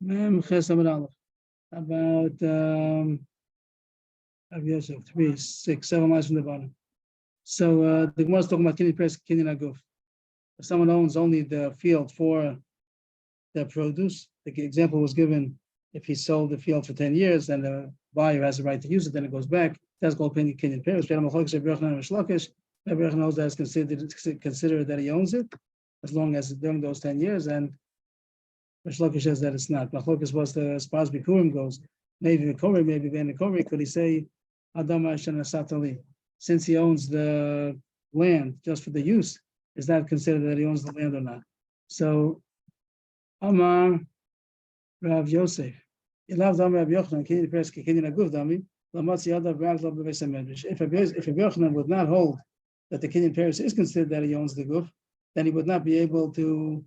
Mem Ches Amud Aleph. About Yosef, 3, 6, 7 lines from the bottom. So the Gemara is talking about Kinyan Peres, Kinyan Aguf. If someone owns only the field for the produce, the example was given, if he sold the field for 10 years and the buyer has the right to use it, then it goes back. That's called Kinyan Peres. Avrohom knows that it's considered that he owns it, as long as during those 10 years, and Mishlokish says that it's not. Machlokas was as far as Bikurim goes. Maybe Mikori, maybe Ben Mikori, could he say Adam Ashana Satali? Since he owns the land just for the use, is that considered that he owns the land or not? So Amar Rav Yosef. If Rav Yochanan would not hold that the Kinyan Peres is considered that he owns the guf, then he would not be able to,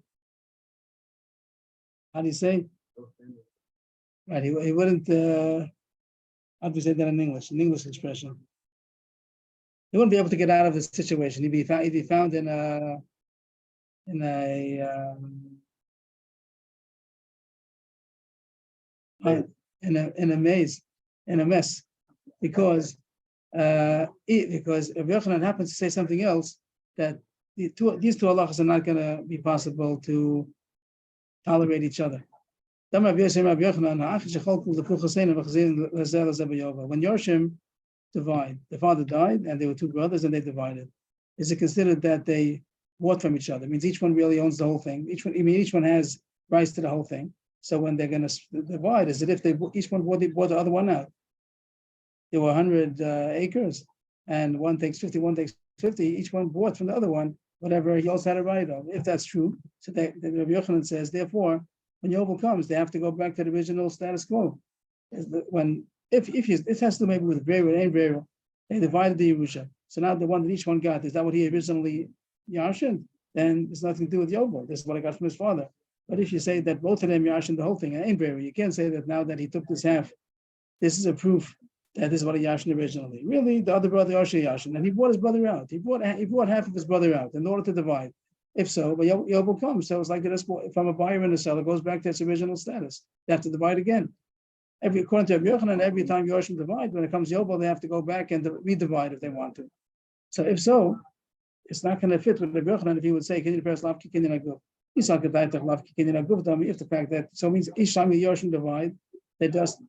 how do you say? Right, he wouldn't, how do you say that in English? An English expression. He wouldn't be able to get out of this situation. He'd be found in a maze, in a mess, because if Yochanan happens to say something else, that these two halachas are not going to be possible to tolerate each other. When Yorshim divide, the father died and there were two brothers and they divided. Is it considered that they bought from each other? It means each one really owns the whole thing. Each one has rights to the whole thing. So when they're going to divide, is it if each one bought the other one out? There were 100 acres, and one takes 50, one takes 50. Each one bought from the other one whatever he also had a right of. If that's true, so Rabbi Yochanan says, therefore, when Yovel comes, they have to go back to the original status quo. If it has to do maybe with Breira and Breira, they divided the Yerusha. So now the one that each one got, is that what he originally Yarshin? Then there's nothing to do with Yovel. This is what I got from his father. But if you say that both of them Yarshin the whole thing, and Breira, you can't say that now that he took this half, this is a proof that this is what he Yarshin originally. Really, the other brother Yarshin Yarshin, and he bought his brother out. He bought half of his brother out in order to divide. If so, but Yovel comes, so it's like this from a buyer and a seller goes back to its original status. They have to divide again. According to Rabbi Yochanan, every time Yorshim divide, when it comes Yovel, they have to go back and redivide if they want to. So if so, it's not going to fit with Rabbi Yochanan if he would say Kinyan Peres Lavki Kinyan Aguf. He's not going to Lavki Kinyan Aguf. If the fact that so it means each time the Yorshim divide, they just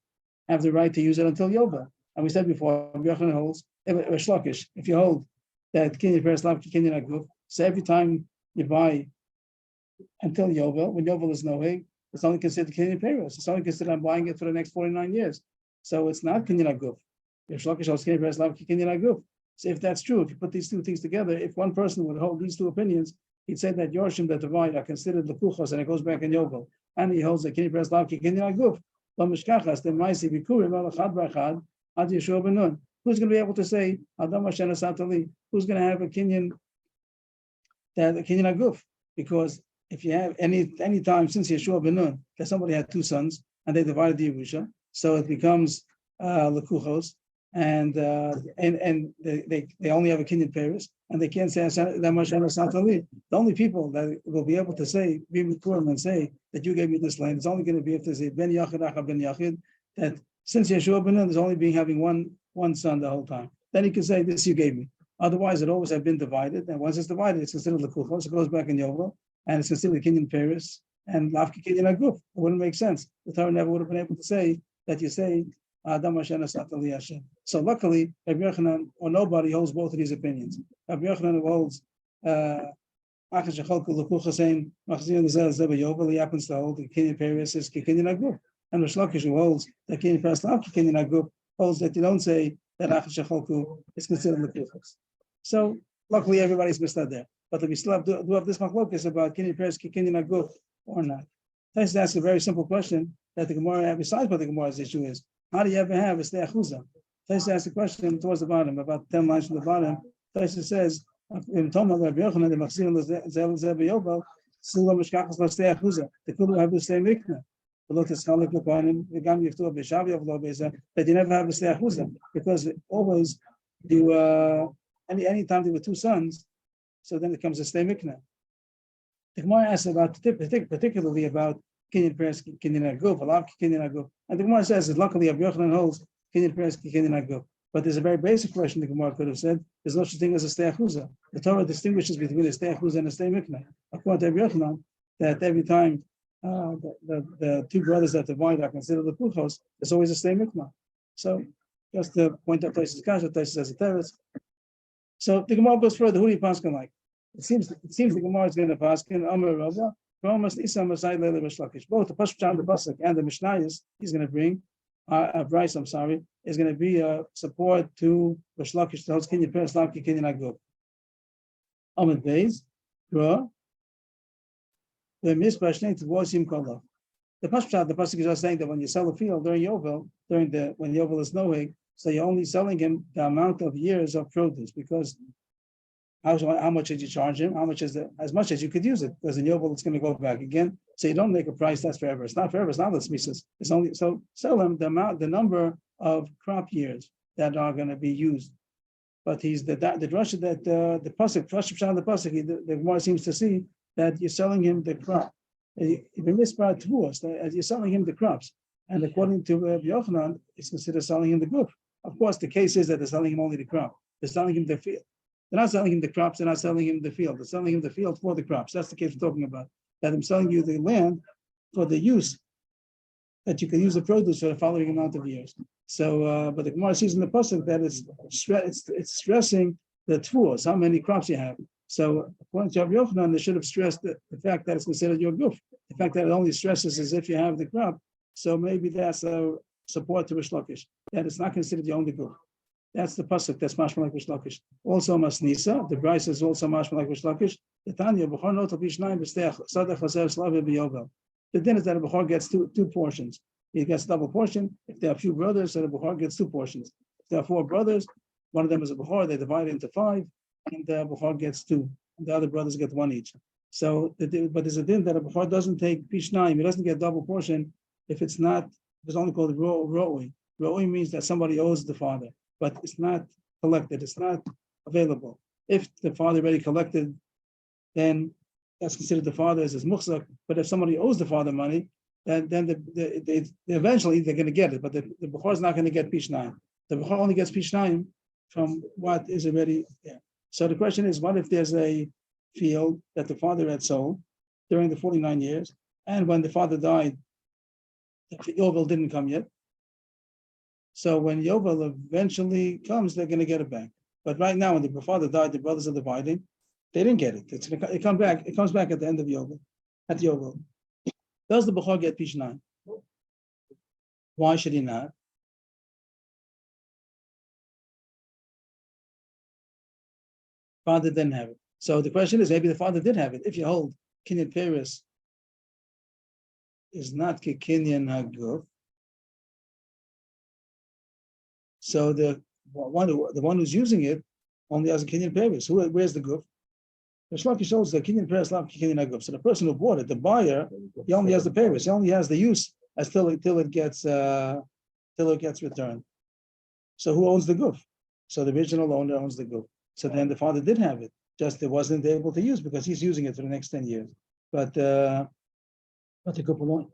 have the right to use it until Yovel. And we said before, Rabbi Yochanan holds Shlokish. If you hold that Kinyan Peres Lavki Kinyan Aguf, so every time you buy until Yovel, when Yovel is nohig, it's only considered Kinyan Peres. It's only considered I'm buying it for the next 49 years. So it's not Kinyan Aguf. If Shlokish holds Kinyan Peres Lavki Kinyan Aguf. So if that's true, if you put these two things together, if one person would hold these two opinions, he'd say that Yorshim that divide are considered Lekuchos and it goes back in Yovel. And he holds that Kinyan Peres Lavki Kinyan Aguf. Who's going to be able to say Adam Hashem Satali? Who's going to have a Kinyan Aguf? Because if you have any time since Yeshua ben Nun that somebody had two sons and they divided the Yerusha, so it becomes Lekuchos, and they only have a Kinyan Peres, and they can't say Adam Hashem Satali. The only people that will be able to say and say that you gave me this land, it's only going to be if there's a Ben Yachid Acha Ben Yachid, that since Yeshua ben Nun is only having one son the whole time. Then he can say, this you gave me. Otherwise, it always have been divided, and once it's divided, it's considered Lekuchos, it goes back in Yovel, and it's considered Kinyan Peres, and Lavki Kinyan Aguf. It wouldn't make sense. The Torah never would have been able to say that you say, Adam Hashem Satali Hashem. So luckily, Rabbi Yochanan, or nobody, holds both of these opinions. Rabbi Yochanan holds, he happens to hold the Kinyan Peres is Kinyan Aguf. And Rish Lakish, who holds that Kinyan Peres Lavki Kinyan Aguf, holds that you don't say that Achash Chalku is considered Lekuchos. So luckily everybody's misled there. But we still have this machlokas about Kinyan Peres Kinyan Aguf or not. Let's ask a very simple question that the Gemara, besides what the Gemara's issue is, how do you ever have a stei achuza? Let's ask a question towards the bottom, about 10 lines from the bottom. Taisa says, in Toma Rabbi Yochanan, the Machzir Zeb Yovel, Sula Mishkachas La Stei Achuza. The Kulu have the stei mikna. That you never have a stei achuza, because always you any time there were two sons, so then it comes a stei mikna. The Gemara asks about particularly about kinyan peres kinyan aguf, alav kinyan aguf. And the Gemara says that luckily Rabbi Yochanan holds kinyan peres kinyan aguf. But there's a very basic question the Gemara could have said. There's no such thing as a stei achuza. The Torah distinguishes between a stei achuza and a stei mikna. According to Rabbi Yochanan, that every time the two brothers that divide are considered the puchos, there's always a stei mikna. So just to point out Taisus kasha, Taisus as a teretz. So the Gemara goes further. Who do you paskin like? It seems the Gemara is going to paskin Amar Rava. Both the Pashut the Pasuk and the Mishnayos he's going to bring. Bryce, I'm sorry, is going to be a support to Rish Lakish, the holds Kinyan Peres, Lavki Kinyan Aguf. Amud Beis, Gra, the Mispashne to Voisim Kolov. The Pasuk is just saying that when you sell a field during Yovel, when Yovel is Noeg, so you're only selling him the amount of years of produce, because how much did you charge him? How much is it? As much as you could use it, because in Yovel it's going to go back again. So you don't make a price that's forever. It's not forever. It's not the mises. It's only so sell him the number of crop years that are going to be used. But he's the drasha that the pasuk, the Gemara seems to see that you're selling him the crop. You're selling him the crops, and according to Rabbi Yochanan, it's considered selling him the guf. Of course, the case is that they're selling him only the crop. They're selling him the field. They're not selling him the crops. They're not selling him the field. They're selling him the field for the crops. That's the case we're talking about. That I'm selling you the land for the use that you can use the produce for the following amount of years. So, but the Gemara sees in the pasuk that it's stressing the tfuos, how many crops you have. So, according to Rabbi Yochanan, they should have stressed the fact that it's considered your guf. The fact that it only stresses as if you have the crop. So maybe that's a support to Rish Lakish, that it's not considered your only guf. That's the pasuk. That's mashma like Rish Lakish. Also Masnisa, the Bryce is also mashma like Rish Lakish. The Tanya B'chor notal bishnayim b'steach sadach haser slave b'yovel. The din is that a B'chor gets two portions. He gets a double portion. If there are a few brothers, then a B'chor gets 2 portions. If there are 4 brothers, one of them is a B'chor. They divide it into 5, and the B'chor gets 2. And the other brothers get 1 each. So, but there's a din that a B'chor doesn't take bishnayim. He doesn't get a double portion if it's only called ro'oi. Ro'oi means that somebody owes the father, but it's not collected. It's not available. If the father already collected, then that's considered the father as his muhzak. But if somebody owes the father money, then they eventually they're going to get it. But the B'chor is not going to get pishnayim. The B'chor only gets pishnayim from what is already there. So the question is, what if there's a field that the father had sold during the 49 years, and when the father died, the Yovel didn't come yet. So when Yovel eventually comes, they're going to get it back. But right now, when the father died, the brothers are dividing. They didn't get it. It comes back. It comes back at the end of Yovel. At Yovel, does the B'chor get pishnayim? Why should he not? Father didn't have it. So the question is, maybe the father did have it. If you hold Kinyan Peres is not Kinyan Haguf, so the one who's using it only has a Kinyan Peres. Where's the guf? The Shlaki shows the Kinyan Peres Lavki Kinyan Haguf. So the person who bought it, the buyer, he only has the Peres. He only has the use till it gets returned. So who owns the guf? So the original owner owns the guf. So then the father did have it, just it wasn't able to use because he's using it for the next 10 years. But the guf alone.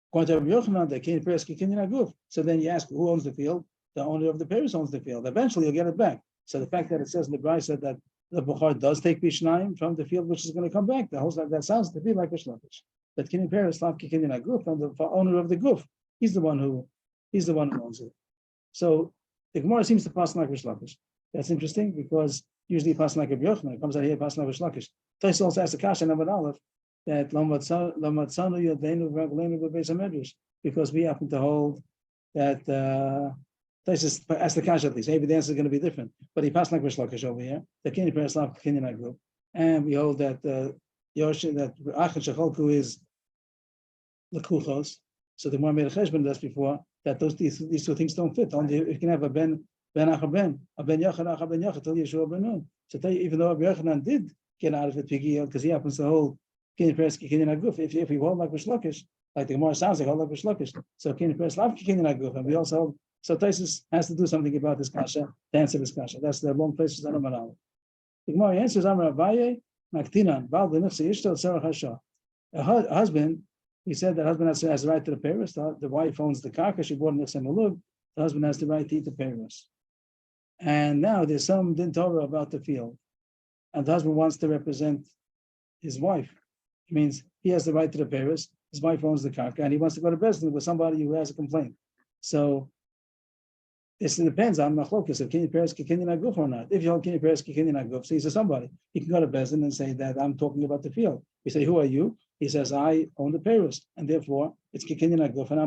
According to Rabbi Yochanan, the Kinyan Peres Kinyan Haguf. So then you ask, who owns the field? The owner of the Peres owns the field. Eventually, you'll get it back. So the fact that it says in the Bryce that the B'chor does take bishnayim from the field, which is going to come back, that sounds to be like Rish Lakish. But Kinyan Peres Lavki Kinyan Haguf, and the owner of the guf, he's the one who owns it. So the Gemara seems to pass like Rish Lakish. That's interesting because usually it passes like Rabbi Yochanan. It comes out here passing like Rish Lakish. Tais also asks the kasha number aleph that because we happen to hold that Tais asked the kasha at least. Maybe the answer is going to be different. But he passed like Rish Lakish over here. The Kinyan Peres Lavki Kinyan Haguf, and we hold that Yoshin that Achan Shecholku is Lekuchos. So the more made a cheshbon that's before that these 2 things don't fit. Only you can have a ben achar ben yachad till Yeshua ben Nun. So tell you, even though Rabbi Yochanan did get out of it because he happens to hold Kinyan Peres Kinyan Haguf. If we hold like Rish Lakish, like the Gemara sounds like hold like Rish Lakish. So Kinyan Peres Lavki Kinyan Haguf, and we also hold. So Taisus has to do something about this kasha to answer this kasha. That's the long places on Amal. The Gemara answers Amar Abaye Maktinan Val B'Nifse Yishtal Serach Hasha. A husband We said that husband has the right to the payros. The wife owns the karka. She bought nechsem malug. The husband has the right to eat the payros. And now there's some din Torah about the field, and the husband wants to represent his wife. It means he has the right to the payros. His wife owns the karka, and he wants to go to business with somebody who has a complaint. So this depends on machlokas of kinyan peres kinyan aguf or not. If you hold kinyan peres kinyan aguf, so he says somebody, he can go to Bezdin and say that I'm talking about the field. We say, who are you? He says, I own the payros, and therefore it's kinyan aguf, and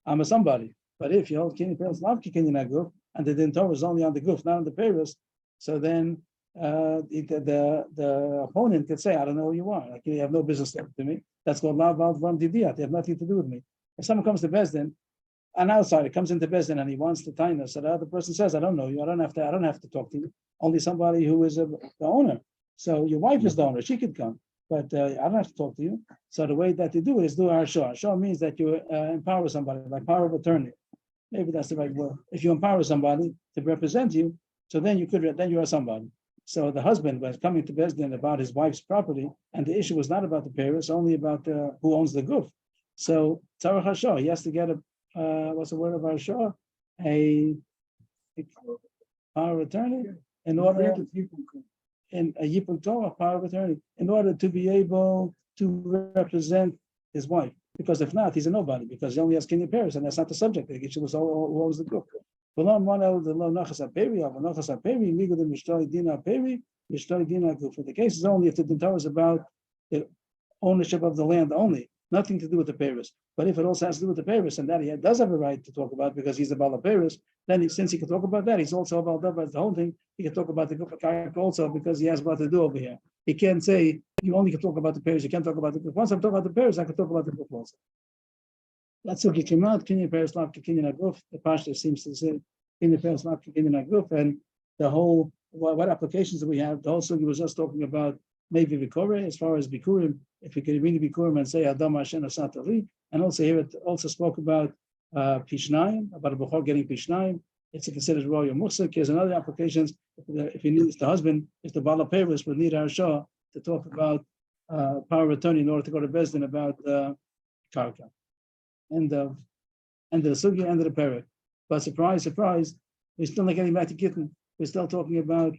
I'm a somebody. But if you hold kinyan peres not kinyan aguf, and the din Torah is only on the guf, not on the payros, so then the opponent could say, I don't know who you are. Like, you have no business to me. That's called lav al dvarim didiyat. They have nothing to do with me. If someone comes to Bezdin, an outsider comes into Bezdin and he wants to tie us, so the other person says, I don't know you. I don't have to talk to you. Only somebody who is the owner. So your wife is the owner. She could come, but I don't have to talk to you. So the way that you do it is do harshah. Harshah means that you empower somebody, like power of attorney. Maybe that's the right word. If you empower somebody to represent you, so then you are somebody. So the husband was coming to Bezdin about his wife's property, and the issue was not about the parents, only about who owns the guf. So tzarach harshah, he has to get what's the word of harshah? A power of attorney in order in a yipul Torah, power of attorney, in order to be able to represent his wife. Because if not, he's a nobody, because he only has kinyan peres, and that's not the subject. The issue was who owns the guf. The case is only if the din Torah is about the ownership of the land only, nothing to do with the payros. But if it also has to do with the payros, and that he does have a right to talk about because he's the bala payros, then since he can talk about that, he's also about the whole thing. He can talk about the guf also because he has what to do over here. He can't say you only can talk about the payros. You can't talk about the guf. Once I'm talking about the payros, I can talk about the guf also. That's what came out. Kinyan peres lav kinyan aguf. The Pashto seems to say kinyan peres lav kinyan aguf, and the whole what applications do we have? The whole sugi was just talking about maybe bikurim as far as bikurim. If we could read the bikurim and say Adam Hashem Asatali, and also here it also spoke about pishnayim, about a bechor getting pishnayim. It's considered royal musik. Here's another applications. If he needs the husband, if the bala payros would need harshah to talk about power of attorney in order to go to Bezdin about karka. End of the sugi, end of the parak. But surprise, we're still not getting back to gittin. We're still talking about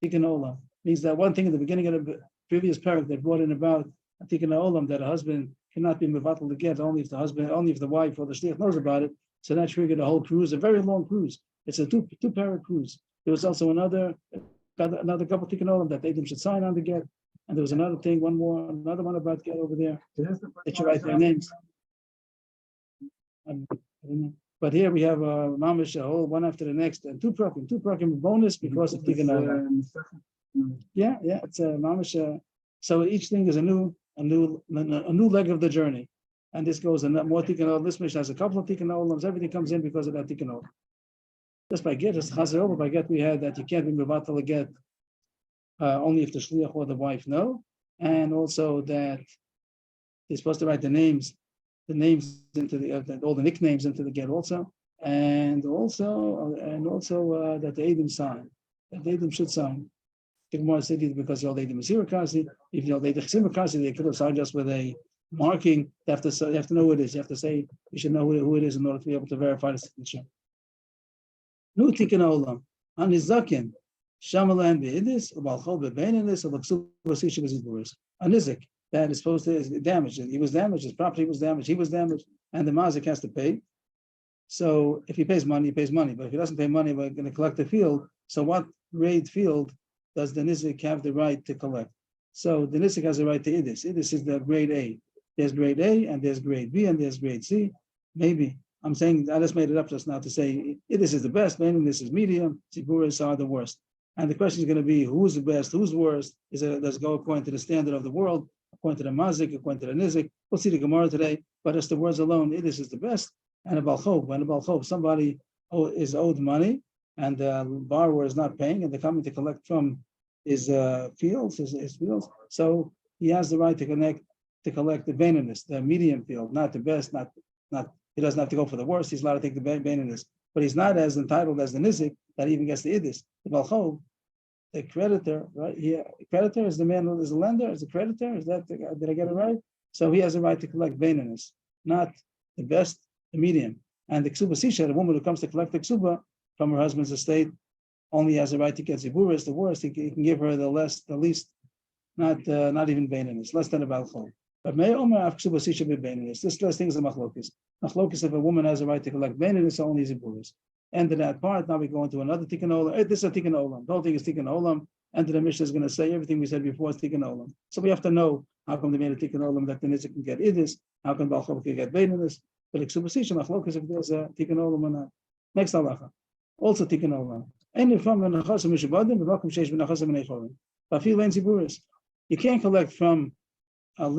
tikkun olam. Means that one thing in the beginning of the previous parak that brought in about tikkun olam, that a husband cannot be mevatel to get only if the wife or the shliach knows about it. So that triggered a whole cruise, a very long cruise. It's a two parak cruise. There was also another couple tikkun olam that they should sign on the get, and there was another thing, another one about get over there. They should write their names. But here we have mamish a whole one after the next, and two prakim bonus because of tikkun olam. Yeah, it's a mamish. So each thing is a new leg of the journey, and this goes and more tikkun olam. This mission has a couple of tikkun olams. Everything comes in because of that tikkun olam. Just by get, just chazer over by get, we had that you can't be mevatel get only if the shliach or the wife know, and also that they're supposed to write the names into the all the nicknames into the get also, and also that the Eidim sign, that the Eidim should sign. The Gemara said it because the old Eidim is Hirakasi. If the old Eidim is Hirakasi, they could have signed just with a marking. You have to know who it is. You have to say you should know who it is in order to be able to verify the signature. Nu tikkun olam anizakin shamalan beidis ubalchol bebeininis ulaksu v'sisha v'zizburis anizik. That is supposed to damage. He was damaged. His property was damaged. He was damaged, and the mazik has to pay. So if he pays money, he pays money. But if he doesn't pay money, we're going to collect the field. So what grade field does the nizik have the right to collect? So the nizik has the right to idis. Idis is the grade A. There's grade A, and there's grade B, and there's grade C. Maybe I'm saying I just made it up just now to say idis is the best, meaning this is medium. Ziburis are the worst. And the question is going to be who's the best, who's worst? Does it go according to the standard of the world? According to the mazik, according to the nizik, we'll see the Gemara today. But as the words alone, idis is the best. And a balchov, when a balchov, somebody is owed money, and the borrower is not paying, and they're coming to collect from his fields, his fields. So he has the right to collect the baininess, the medium field, not the best, not. He doesn't have to go for the worst. He's allowed to take the baininess, but he's not as entitled as the nizik that he even gets the idis. The balchov, the creditor, right? Creditor is the man who is the lender, is the creditor. Is that did I get it right? So he has a right to collect baininess, not the best, the medium. And the ksuba sisha, the woman who comes to collect the ksuba from her husband's estate, only has a right to get ziburis. The worst, he can give her the least, not even baininess, less than a balchol. But may Omer af ksuba sisha be baininess. This last thing is a machlokis. Machlokis, if a woman has a right to collect baininess, only ziburis. End of that part. Now we go into another tikkun olam. This is a tikkun olam. The whole thing is tikkun olam. And the Mishnah is going to say everything we said before is tikkun olam. So we have to know how come they made a tikkun olam that the nizik can get idis, how come balchol can get baininess. But exubasisha machlokis if there's a tikkun olam or not. Next halacha, also tikkun olam. Any from the nachasim mishabadim, the vakum sheish b'nachasim neichorim. Bafil lein ziburis. You can't collect from a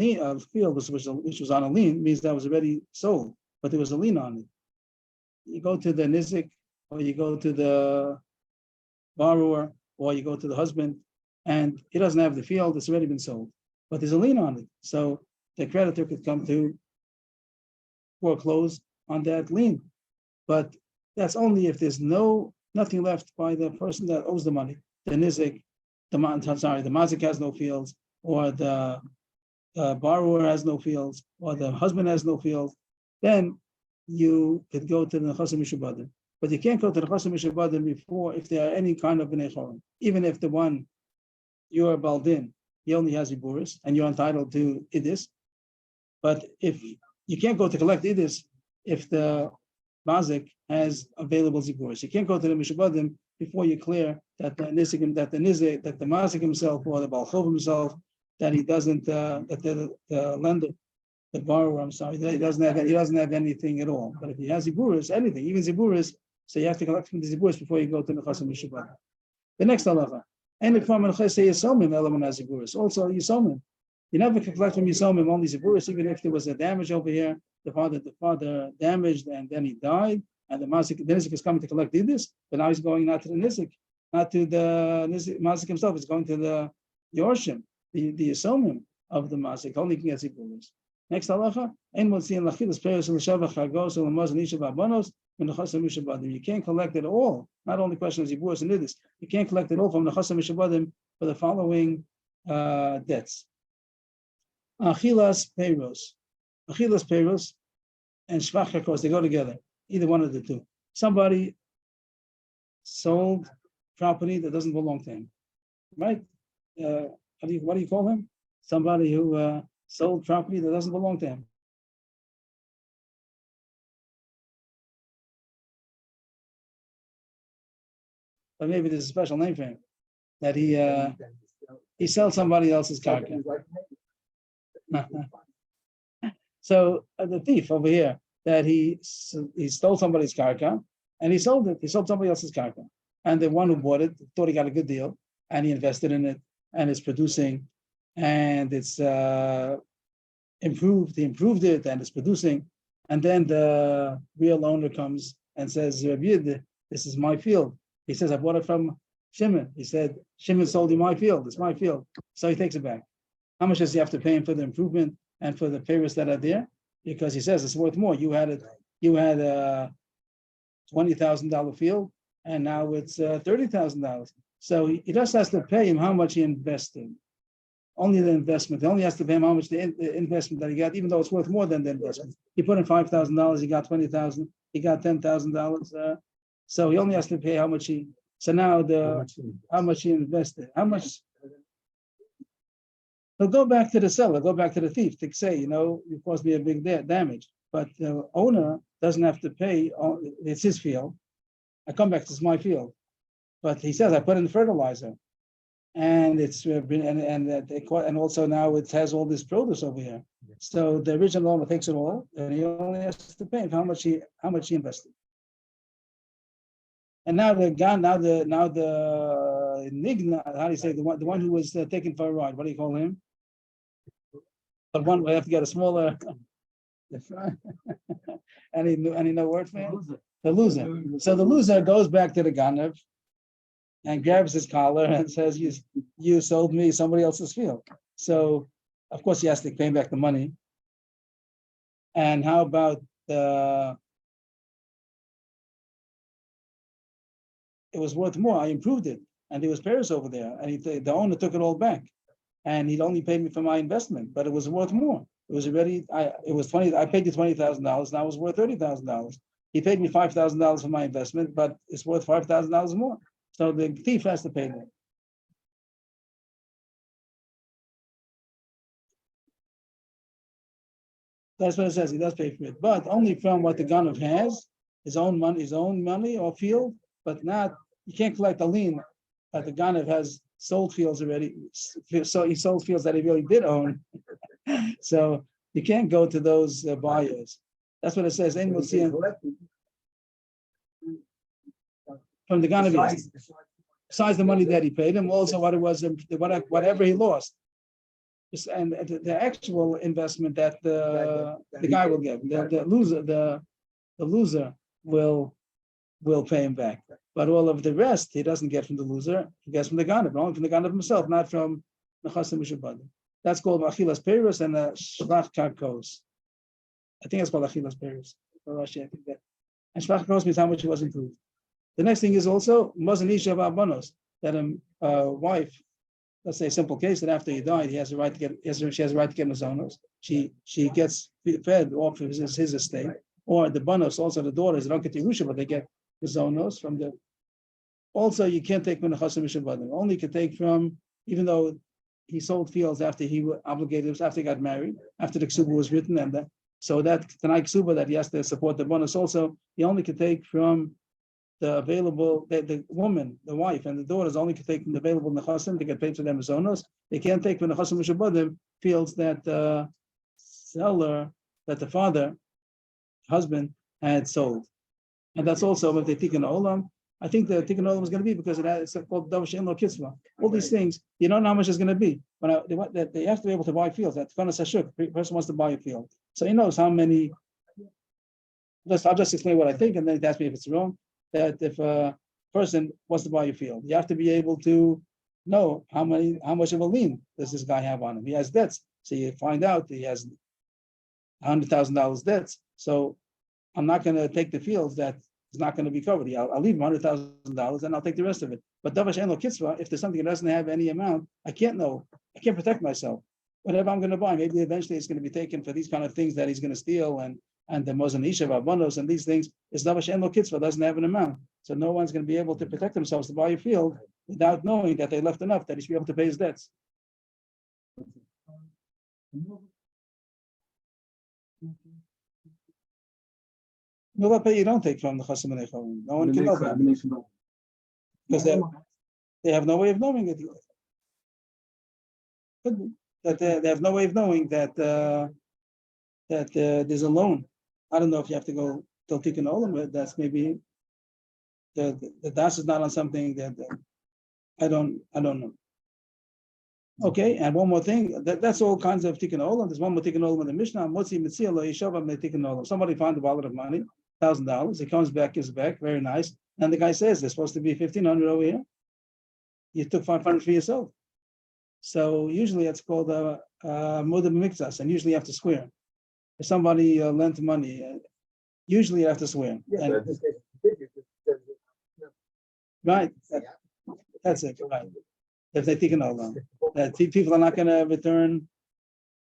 field which was on a lien, means that was already sold, but there was a lien on it. You go to the nizik, or you go to the borrower, or you go to the husband, and he doesn't have the field, it's already been sold. But there's a lien on it. So the creditor could come to foreclose on that lien. But that's only if there's nothing left by the person that owes the money. The nizik, the mazik has no fields, or the borrower has no fields, or the husband has no fields, then you could go to the nechasim mishubadim. But you can't go to the nechasim mishubadim before if there are any kind of bnei chorim. Even if the one you're baldin, he only has iburis and you're entitled to idis. But if you can't go to collect idis if the mazik has available ziburis, you can't go to the mishubadim before you clear that the mazik himself or the balchov himself that he doesn't that the lender, the borrower, that he doesn't have anything at all. But if he has ziburis, anything, even ziburis, so you have to collect from the ziburis before you go to the nechasim mishubadim. The next halacha. And if from Yisomim, element has ziburis. Also Yisomim. You never can collect from Yisomim only ziburis, even if there was a damage over here. The father damaged and then he died, and the nizik is coming to collect this, but now he's going not to the nizik, not to the mazik himself. He's going to the yorshim, the Yisomim of the mazik. Only can get ziburis. Next halacha. You can't collect it all. Not only question of ziburis and idis. You can't collect it all from the nechasim mishabadim for the following debts. Achilas peiros and shvach hakos, they go together. Either one of the two. Somebody sold property that doesn't belong to him, right? What do you call him? Somebody who sold property that doesn't belong to him. But maybe there's a special name for him that he sells somebody else's karka. So the thief over here that he stole somebody's karka and he sold it. He sold somebody else's karka, and the one who bought it thought he got a good deal and he invested in it and it's producing and it's improved. He improved it and it's producing, and then the real owner comes and says, "This is my field." He says, "I bought it from Shimon." He said, "Shimon sold you my field. It's my field." So he takes it back. How much does he have to pay him for the improvement and for the payers that are there? Because he says it's worth more. You had a $20,000 field, and now it's $30,000. So he just has to pay him how much he invested. Only the investment. He only has to pay him how much the investment that he got, even though it's worth more than the investment. He put in $5,000. He got $20,000. He got $10,000. So he only has to pay how much he. So now how much he invested. How much. He'll go back to the seller, go back to the thief to say, you caused me a big damage. But the owner doesn't have to pay. It's his field. I come back, it's my field. But he says, I put in fertilizer. And it's been, and also now it has all this produce over here. So the original owner takes it all, and he only has to pay how much he invested. And now the nigna, how do you say, the one who was taken for a ride, what do you call him? The one we have to get a smaller. any no word for him? The loser. So the loser goes back to the ganav and grabs his collar and says, "You sold me somebody else's field." So of course he has to pay back the money. And how about it was worth more. I improved it, and there was Paris over there, and the owner took it all back, and he'd only paid me for my investment, but it was worth more. It was already, it was 20, I paid you $20,000, now it's worth $30,000. He paid me $5,000 for my investment, but it's worth $5,000 more. So the thief has to pay that. That's what it says. He does pay for it, but only from what the ganav has, his own money or field, but not, you can't collect a lien that the ganav has sold fields already. So he sold fields that he really did own. So you can't go to those buyers. That's what it says. From the ganav, besides the money that he paid him, also what it was, whatever he lost. And the actual investment that the guy will give, the loser will pay him back. But all of the rest he doesn't get from the loser, he gets from the ganav, only from the ganav himself, not from nechasim mishabadim. That's called achilas peirus and shlach karkos. I think it's called achilas peirus. And shlach karkos means how much he was improved. The next thing is also mazan isha v'abanos, that a wife. Let's say a simple case that after he died, he has a right to get. She has a right to get mazonos. She gets fed off of his estate, or the banos, also the daughters, they don't get Yerusha, but they get mazonos from the. Also, you can't take menachasim mishabadim. Only you can take from, even though he sold fields after he was obligated, after he got married, after the ksuba was written, and so that tanai ksuba that he has to support the banos. Also, he only can take from the available, the woman, the wife, and the daughters only can take from the available nechasim to get paid for their mazonos. They can't take from nechasim mishabadim fields that the seller, that the father, husband, had sold. And that's also what they tikkun olam. I think the tikkun olam is going to be because it's called davar she'en lo kitzva. All these things, you don't know how much it's going to be. But they have to be able to buy fields. That fanas hashuk, the person wants to buy a field, so he knows how many. I'll just explain what I think, and then he asks me if it's wrong. That if a person wants to buy a field, you have to be able to know how much of a lien does this guy have on him. He has debts, so you find out he has $100,000 debts. So I'm not going to take the fields that is not going to be covered. I'll leave him $100,000 and I'll take the rest of it. But davar she'en lo kitzva, if there's something that doesn't have any amount, I can't know. I can't protect myself. Whatever I'm going to buy, maybe eventually it's going to be taken for these kind of things that he's going to steal and the Mozan Isha, Vabonos, and these things, is davar she'en lo kitzva, doesn't have an amount. So no one's going to be able to protect themselves to buy a field without knowing that they left enough that he should be able to pay his debts. No, you don't take from the chasim and echavim. No one can know that. Because they have no way of knowing it. That they have no way of knowing that there's a loan. I don't know if you have to go till tikkun olam, but that's maybe the das is not on something that I don't know. Okay, and one more thing, that's all kinds of tikkun olam. There's one more tikkun olam in the Mishnah. Motzi mitzia lo yishava me tikkun olam. Somebody found a wallet of money, $1,000. He comes back, gives back, very nice. And the guy says there's supposed to be 1,500 over here. You took 500 for yourself. So usually it's called a amud mikzas, and usually you have to swear. If somebody lent money, usually you have to swear. Yeah, right. That's it. Right. If they take an olam, that people are not going to return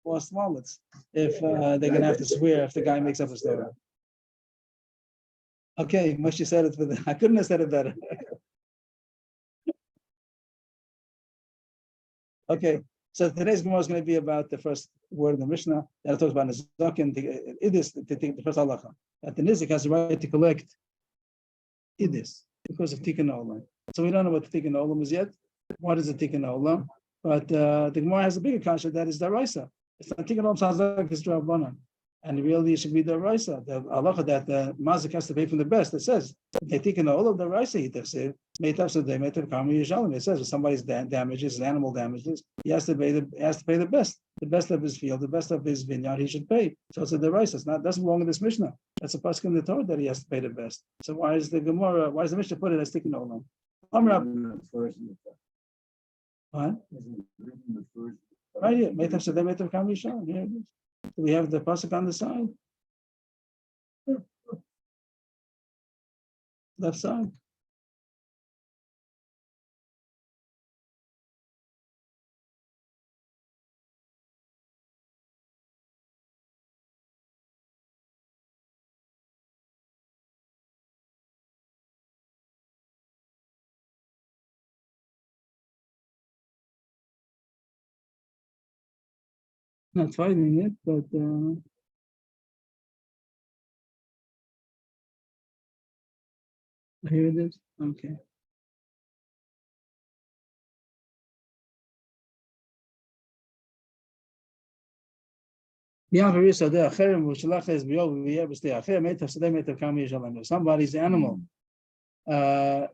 lost wallets if they're going to have to swear if the guy makes up a story. Okay, Moshe said it, but I couldn't have said it better. Okay, so today's Gemara is going to be about the first word of the Mishnah that it talks about Nizakin. It is the first halacha that the Nizik has the right to collect idis because of Tikkun Olam. So we don't know what the Tikkun Olam is yet. What is the Tikkun Olam? But the Gemara has a bigger kasha that is daraisa. It's not Tikkun Olam sounds like it's Rabbanan, and really it should be daraisa. The halacha that the mazik has to pay from the best. It says they Tikkun Olam daraisa. It says it says if somebody's damages, animal damages, he has to pay the best of his field, the best of his vineyard. He should pay. So it's a deraisa. It's not doesn't belong in this Mishnah. That's a pasuk in the Torah that he has to pay the best. So why is the Gemara? Why is the Mishnah put it as Tikkun Olam? What? Right here, Meitav Sedeh Meitav Kam Yishon. Here it is. Do we have the pasuk on the side? Left side. Not fighting it, but here it is. Okay. Somebody's animal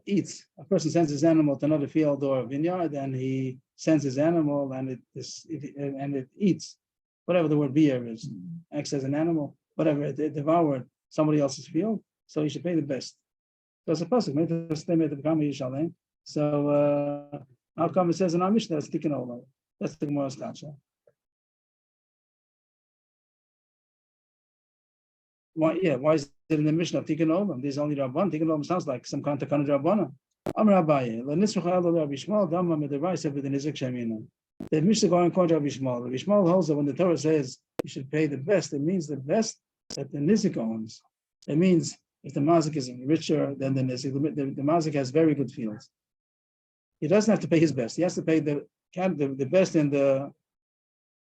eats. A person sends his animal to another field or a vineyard, and he sends his animal, and it eats whatever the word beer is, acts as an animal, whatever it devoured somebody else's field. So you should pay the best. So it's a pasuk. So how come it says in our Mishnah that's taken over? That's the Gemara's kasha. Why? Yeah. Why is it in the Mishnah of Tikkun Olam? There's only Rabban. Tikkun Olam sounds like some kind of Rabbana. The Mishnah going according to Rabbi Shmuel. Rabbi Shmuel holds that when the Torah says you should pay the best, it means the best that the nizik owns. It means if the mazik is richer than the nizik, the mazik has very good fields. He doesn't have to pay his best. He has to pay the best in the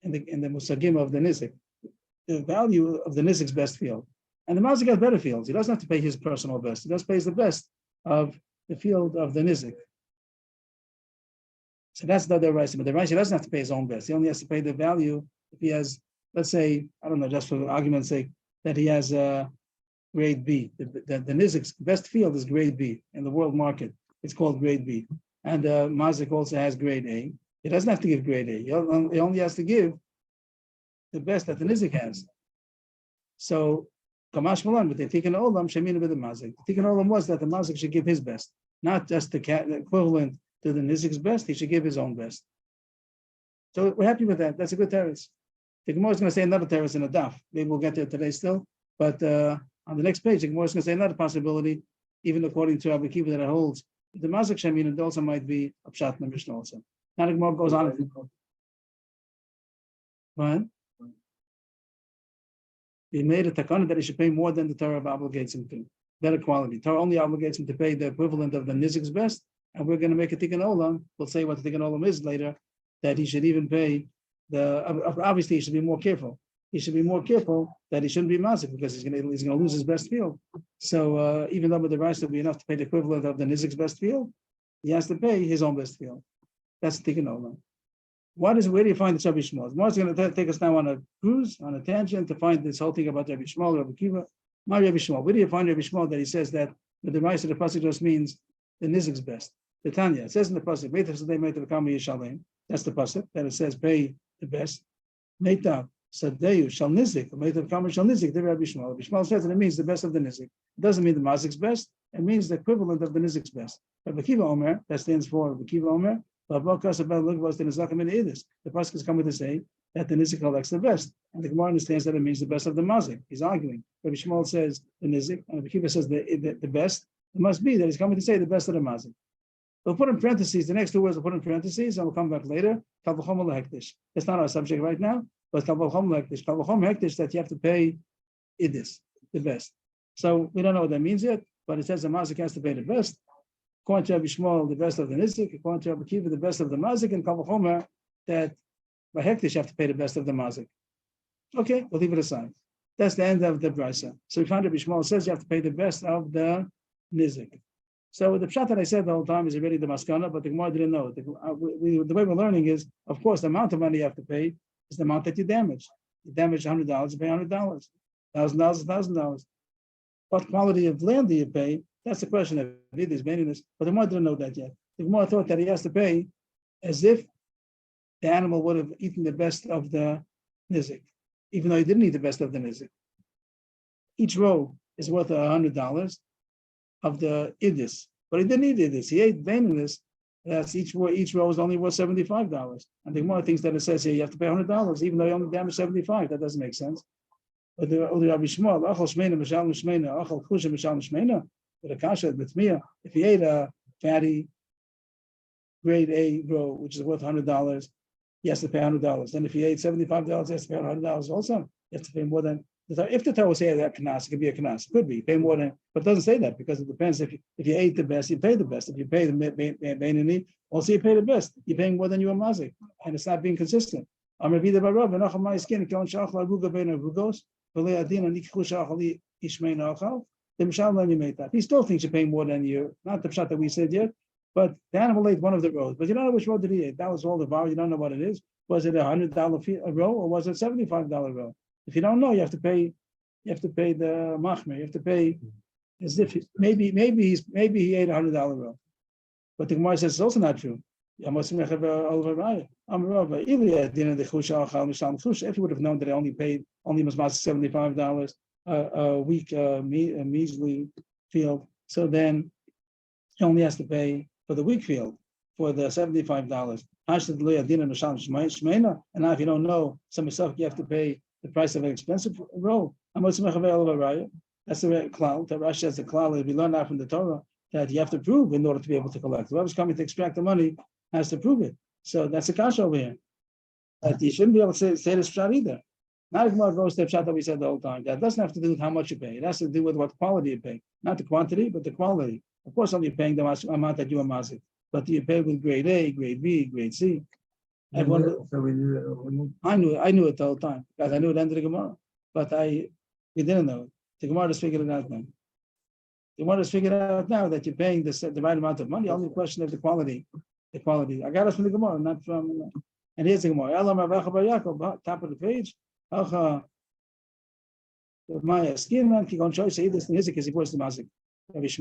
musagim of the nizik, the value of the nizik's best field. And the mazik has better fields. He doesn't have to pay his personal best. He just pays the best of the field of the nizik. So that's the other Raisa. But the Raisa doesn't have to pay his own best. He only has to pay the value if he has, let's say, I don't know, just for argument's sake, that he has a grade B. The nizik's best field is grade B in the world market. It's called grade B. And mazik also has grade A. He doesn't have to give grade A. He only has to give the best that the nizik has. So, Kamash Malan, but the Tikkun Olam, Shemina with the Mazik. The Tikkun Olam was that the Mazik should give his best, not just the equivalent to the Nizik's best, he should give his own best. So we're happy with that. That's a good terrace. The Gemara is going to say another terrace in a daf. Maybe we'll get there today still. But on the next page, the Gemara is going to say another possibility, even according to Rabbi Kiva that it holds. The Mazik Shemina, it also might be a pshat in the Mishnah also. Now the Gemara goes on. What? He made a takana that he should pay more than the Torah obligates him to. Better quality. Torah only obligates him to pay the equivalent of the nizik's best, and we're going to make a tikkun olam. We'll say what the tikkun olam is later, that he should even pay the. Obviously, he should be more careful. He should be more careful that he shouldn't be mazik because he's going to lose his best field. So even though with the rice will be enough to pay the equivalent of the nizik's best field, he has to pay his own best field. That's the tikkun olam. Where do you find the Rabbi Shmuel? Mar's going to take us now on a cruise, on a tangent, to find this whole thing about Rabbi Shmuel, Rabbi Kiva. My Rabbi Shmuel. Where do you find Rabbi Shmuel that he says that the rice of the pasuk just means the nizik's best? The Tanya, it says in the pasuk, that's the pasuk, that it says pay the best. Meitav Sadeyu shal nizik, Meitav Kama shal nizik, the Rabbi Shmuel. Rabbi Shmuel says that it means the best of the nizik. It doesn't mean the mazik's best, it means the equivalent of the nizik's best. Rabbi Kiva Omer, that stands for Rabbi Kiva Omer. The pasuk is coming to say that the nizik collects the best, and the Gemara understands that it means the best of the mazik. He's arguing. Rabbi Shmuel says the nizik, and Rabbi Kiva says the best. It must be that he's coming to say the best of the mazik. We'll put in parentheses. The next two words we'll put in parentheses, and we'll come back later. Kavachom lehektish. That's not our subject right now, but kavachom lehektish. Kavachom lehektish that you have to pay idis, the best. So we don't know what that means yet, but it says the mazik has to pay the best. According to Rabbi Shmuel, the best of the nizik. According to Rabbi Kiva, the best of the mazik. And Kavachomer, that by hektish you have to pay the best of the mazik. Okay, we'll leave it aside. That's the end of the brisa. So we find Rabbi Shmuel says you have to pay the best of the nizik. So the pshat that I said the whole time is already the maskana, but the Gemara didn't know. The way we're learning is, of course, the amount of money you have to pay is the amount that you damage. You damage $100, you pay $100. $1,000, $1,000. What quality of land do you pay? That's the question of Vidis, Beninus, but the Gemara didn't know that yet. The Gemara thought that he has to pay as if the animal would have eaten the best of the nizik, even though he didn't eat the best of the nizik. Each row is worth $100 of the idis, but he didn't eat idis. He ate Beninus. That's each row is only worth $75. And the Gemara thinks that it says here you have to pay $100, even though you only damaged $75. That doesn't make sense. But the Rabbi Shmuel, Achal Shmeina, Mishal Shmeina, Achal Kusha, Mishal Shmeina. But a kasha b'tmiya, if he ate a fatty grade A row, which is worth $100, he has to pay $100. Then if he ate $75, he has to pay $100 also. He has to pay more than if the Torah would say that kanas, it could be a kanas. It could be pay more than, but it doesn't say that because it depends. If you ate the best, you pay the best. If you pay the Beinani, also you pay the best. You're paying more than you are mazik, and it's not being consistent. I'm a bida barav and achal my skin. Kon shach la ruga ben rugos. V'le adin and ikhu shach li ishmein achal. The mishal let me make that. He still thinks you're paying more than you. Not the pshat that we said yet, but the animal ate one of the rows. But you don't know which row did he eat. That was all the bar. You don't know what it is. Was it $100 a row or was it $75 row? If you don't know, you have to pay. You have to pay the machmer. You have to pay as if maybe he ate $100 row. But the Gemara says it's also not true. If he would have known that I only must $75 a week, a measly field, so then he only has to pay for the week field for the $75. And now if you don't know some stuff, you have to pay the price of an expensive row. That's the klal. That Rashi has the klal that we learned that from the Torah, that you have to prove in order to be able to collect. Whoever's coming to extract the money has to prove it. So that's a kasha over here. That you shouldn't be able to say this pshat either. Not a more roast pshat that we said the whole time. That doesn't have to do with how much you pay. It has to do with what quality you pay. Not the quantity, but the quality. Of course, only paying the amount that you are mazik. But do you pay with grade A, grade B, grade C? I knew it the whole time because I knew it ended the Gemara, but we didn't know it. The Gemara just figured it out now. The Gemara just figured out now that you're paying the right amount of money. Only question of the quality. The quality. I got us from the Gemara, not from. And here's the Gemara. Top of the page. My skin man can show say this nizik is equals to mazik. The case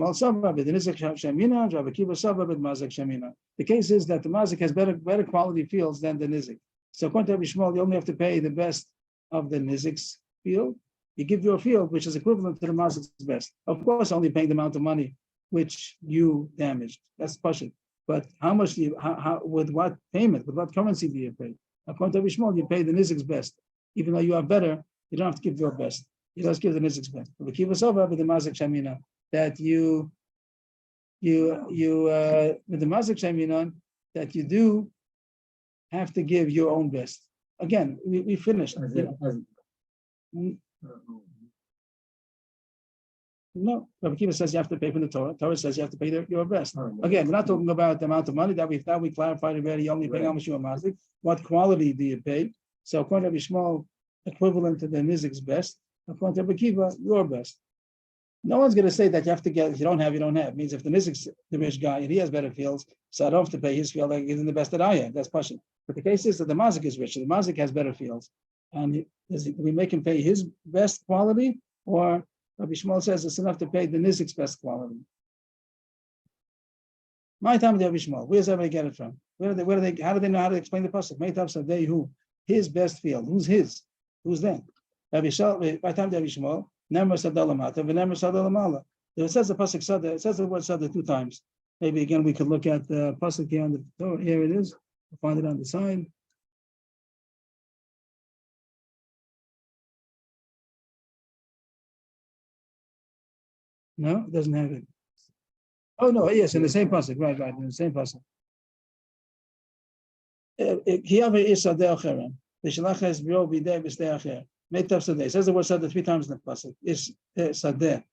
is that the mazik has better quality fields than the nizik. So according to Rabbi Shmuel, you only have to pay the best of the nizik's field. You give your field, which is equivalent to the mazik's best. Of course, only paying the amount of money which you damaged. That's pashut. But how much do you? How with what payment? With what currency do you pay? According to Rabbi Shmuel, you pay the nizik's best. Even though you are better, you don't have to give your best. You just give the nizik's best. But the mazik shamina. That you with the mazik sheminon that you do have to give your own best. Again, we finished. No, Rabbi Kiva says you have to pay from the Torah. Torah says you have to pay your best. Again, we're not talking about the amount of money that we clarified already. You only pay how much you are mazik. What quality do you pay? So according to Rabbi Shmuel, equivalent to the nizik's best. According to Rabbi Kiva, your best. No one's going to say that you have to get, if you don't have, you don't have. It means if the nizik's the rich guy and he has better fields, so I don't have to pay his field like he's in the best that I have. That's passion. But the case is that the mazik is rich. So the mazik has better fields. And we make him pay his best quality, or Rabbi Shmuel says it's enough to pay the nizik's best quality. My time with Rabbi Shmuel. Where does everybody get it from? How do they know how to explain the pasuk? My time Sadeh who? His best field. Who's his? Who's then? Rabbi Shmuel, by time Rabbi Shmuel. Never sadalamata, but never sadalamala. It says the pasuk sada. It says the word sada 2 times. Maybe again we could look at the pasuk here on the Torah. Here it is. We'll find it on the side. No, it doesn't have it. Oh no, yes, in the same pasuk, right, in the same pasuk. It says the word sadeh 3 times in the pasuk. Is sadeh,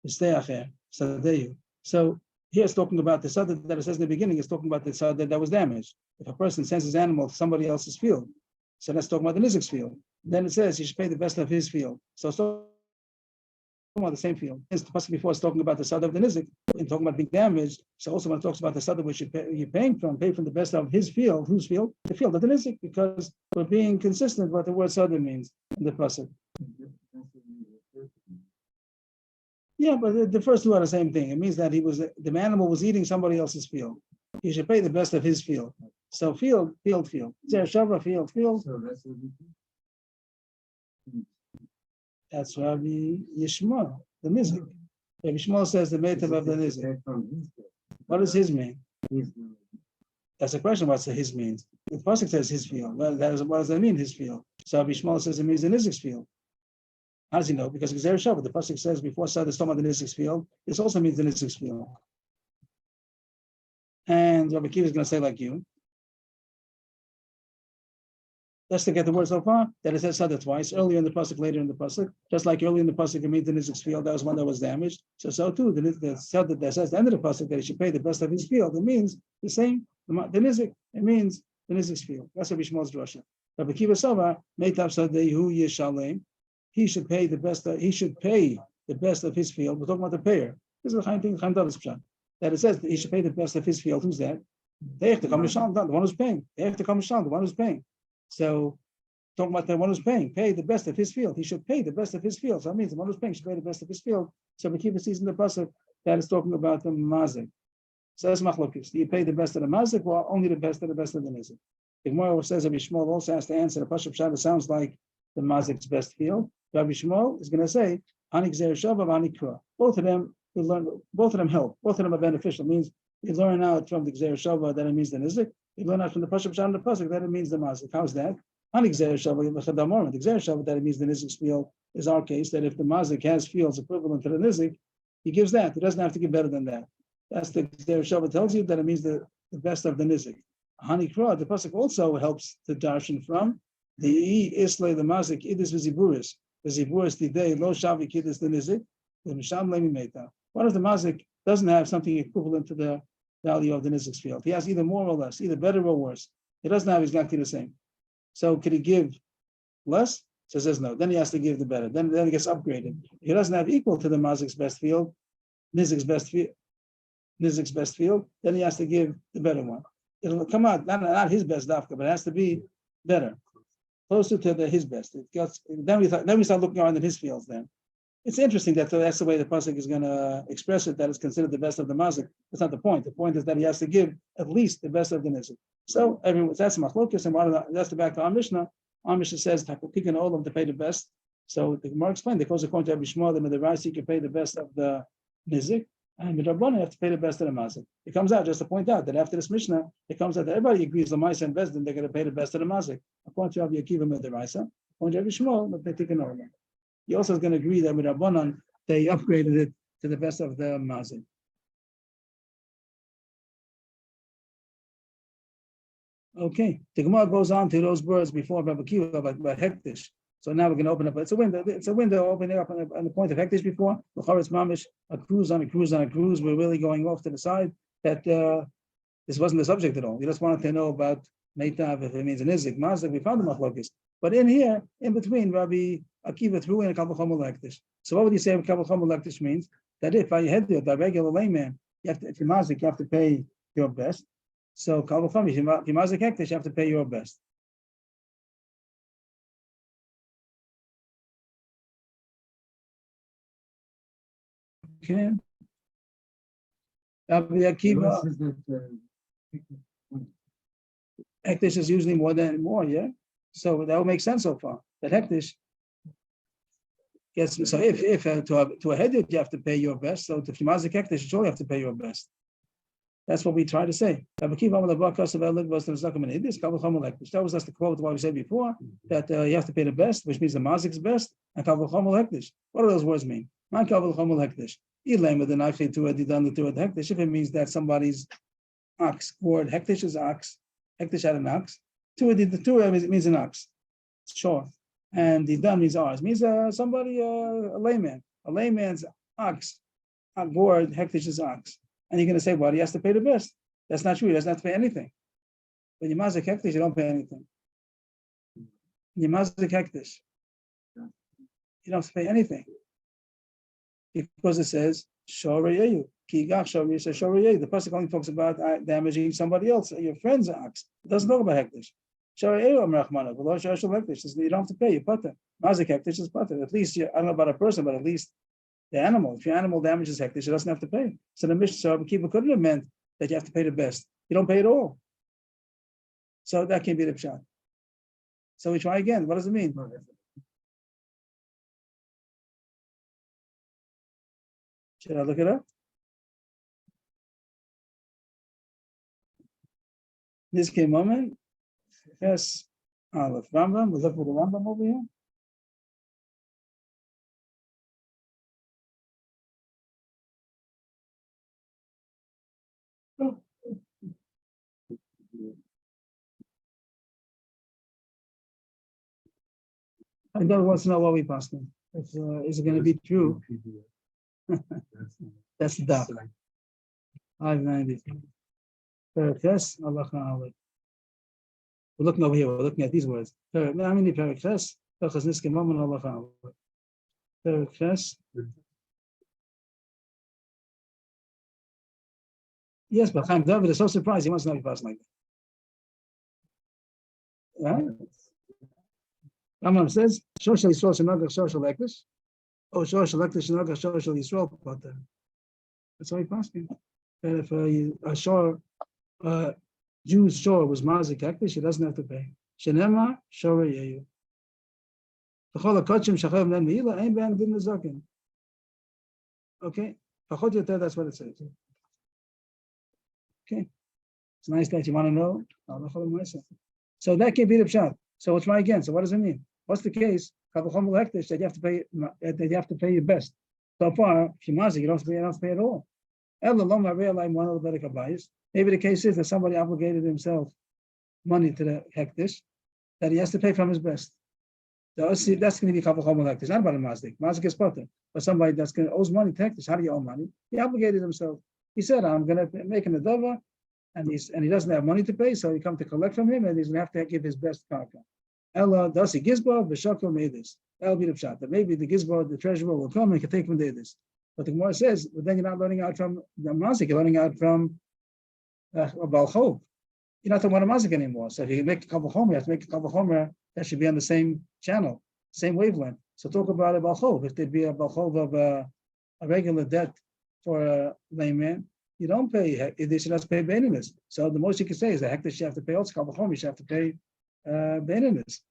sadeh, sadehu. So here it's talking about the sadeh that it says in the beginning. It's talking about the sadeh that was damaged. If a person sends his animal to somebody else's field, so that's talking about the nizik's field. Then it says he should pay the best of his field. So it's talking about the same field. As the pasuk before is talking about the sadeh of the nizik and talking about being damaged. So also when it talks about the sadeh which you're paying from, pay from the best of his field. Whose field? The field of the nizik, because we're being consistent with what the word sadeh means in the pasuk. Yeah, but the first 2 are the same thing. It means that the animal was eating somebody else's field. He should pay the best of his field. So field. There, Shavra, field. That's Rabbi Yishmael, the Nizik. Rabbi Yishmael says the metav of the Nizik. What does his mean? That's a question. What's the his means? The pasuk says his field. Well, what does that mean? His field. So Rabbi Yishmael says it means the Nizik's field. How does he know? Because Gezer Shavah, the pasuk says before Sad is talking about the Nizik's field. This also means the Nizik's field. And Rabbi Kiva is going to say like you. Just to get the word so far, that it says Sada twice, earlier in the pasuk, later in the pasuk. Just like earlier in the pasuk, it means the nizik's field, that was one that was damaged. So too, the Sada that says the end of the pasuk that he should pay the best of his field, it means the same. The nizik, it means the nizik's field. That's what Bishmal's drasha. Rabbi Kiva Sava, Meitav Sadehu Yishalem, he should pay the best. He should pay the best of his field. We're talking about the payer. This is the kind of thing that it says that he should pay the best of his field. Who's that? The one who's paying. The one who's paying. So talking about the one who's paying, pay the best of his field. He should pay the best of his field. So that means the one who's paying should pay the best of his field. So we keep sees in the pasuk that is talking about the mazik. So that's machlokes. Do you pay the best of the mazik or only the best of the nizik? The Gemara says Rabbi Shmuel also has to answer the pasuk pshat. It sounds like the mazik's best field. Rabbi Shmuel is going to say ani gzer shava ani kra. Both of them we learn. Both of them help. Both of them are beneficial. It means we learn out from the gzer shava that it means the nizik. We learn out from the pasuk pshat and the pasuk that it means the mazik. How's that? The gzer shava that it means the nizik's field is our case, that if the mazik has fields equivalent to the nizik, he gives that. He doesn't have to give better than that. That's the gzer shava tells you that it means the best of the nizik. Hanikra, the pasuk also helps the darshan from the isle the mazik idis v'ziburis. The ziburis today lo shavi kidis the nizik. The misham lemi meta. What if the mazik doesn't have something equivalent to the value of the nizik's field? He has either more or less, either better or worse. He doesn't have exactly the same. So could he give less? So says no. Then he has to give the better. Then he gets upgraded. If he doesn't have equal to the mazik's best field, nizik's best field, then he has to give the better one. It'll come out not his best dafka, but it has to be better, closer to his best. Then we start looking around in his fields. Then it's interesting that that's the way the pasuk is going to express it. That it's considered the best of the mazik. That's not the point. The point is that he has to give at least the best of the nizik. So that's machlokas, and that's the back to our Mishnah. Our Mishnah says takukikan olam to pay the best. So the Gemara explained because according to Rabbi Shmuel, the Raisi can pay the best of the nizik, and the Rabbanan have to pay the best of the mazik. It comes out just to point out that after this Mishnah, it comes out that everybody agrees Lamaisa and Bezdin they're going to pay the best of the mazik. According to Rabbi Akiva Midaraisa, according to Rabbi Shmuel, but they take an olam. He also is going to agree that with Rabbanan they upgraded it to the best of the mazik. Okay, the Gemara goes on to those words before Rabbi Kiva about hektish. So now we're going to open up. It's a window. It's a window opening up on the point of hektish before. It's mamish a cruise on a cruise on a cruise. We're really going off to the side that this wasn't the subject at all. We just wanted to know about meitav if it means an izik, mazik. We found the machlokes, but in here, in between, Rabbi Akiva threw in a couple chomel hektish. So what would you say? A couple chomel hektish means that if I had the regular layman, if you're mazik, you have to pay your best. So, if you're mazik hektish, you have to pay your best. Okay. Hektish is usually more, yeah. So that would make sense so far. That hektish. Yes. So if to a headed you have to pay your best. So if you're mazik hektish, you surely have to pay your best. That's what we try to say. That was just the quote what we said before, that you have to pay the best, which means the mazik's best, and kavul chomel hektish. What do those words mean? My kavul chomel hektish. If it means that somebody's ox, word hektish is ox, hektish had an ox. The two means an ox. Sure. And the done means ours. Means somebody, a layman. A layman's ox, word hektish is ox. And you're going to say, well, he has to pay the best. That's not true. He doesn't have to pay anything. When you mazik hektish, you don't pay anything. You mazik hektish, you don't have to pay anything. Because it says, shoreyeyu. Kigach shoreyeyu says shoreyeyu. The pasuk only talks about damaging somebody else, your friend's ox. It doesn't talk about hektish. Shoreyeyu amrachmana. Below shoreshul hektish. You don't have to pay. You put them. Mazik hektish is put. At least, I don't know about a person, but at least the animal. If your animal damages hektish, it doesn't have to pay. So the Mishnah, so Kiva couldn't have meant that you have to pay the best. You don't pay at all. So that can't be the pshat. So we try again. What does it mean? Should I look it up? This came moment. Yes. Aleph. Rambam. We'll look for the Rambam over here. I don't want to know what we passed in. Is it going to be true? That's the dot. 590. Yes, Allah. We're looking over here. We're looking at these words. Yes, but Chaim David is so surprised. He wants to know if it's like that. Right? Rambam says, "Shoshel Yisrael shenagach shoshel lektish, or shoshel lektish shenagach shoshel Yisrael." But that's how he passed me. That if a shore, Jew's shore was mazik lektish, he doesn't have to pay. Shenema shore yeyu. V'chol hakochim shachav len meila ein ben din nezakin. Okay, pachot yoter, that's what it says. Okay, it's nice that you want to know. So that can't be the pshat. So we'll try again. So what does it mean? What's the case? That you have to pay. That you have to pay your best. So far, if you're mazik, you don't have to pay at all. Maybe the case is that somebody obligated himself money to the hektish that he has to pay from his best. So that's going to be kavachom hektish. Not about a mazik. Mazik is potter. But somebody that's going to owes money to hektish. How do you owe money? He obligated himself. He said, "I'm going to make an adava," and he doesn't have money to pay, so you come to collect from him, and he's going to have to give his best karka. Ella dasi gizbar b'shakol meidis. That'll be the pshat. That maybe the gizbar, the treasurer, will come and can take from the edis. But the Gemara says, but then you're not learning out from the mazik. You're learning out from a balchov. You're not talking about a mazik anymore. So if you make a kavachom, you have to make a kavachom that should be on the same channel, same wavelength. So talk about a balchov. If there'd be a balchov of a regular debt for a layman, you don't pay. They should have to pay beinanis. So the most you can say is that hektish you have to pay. Also, kavachom you should have to pay beinanis.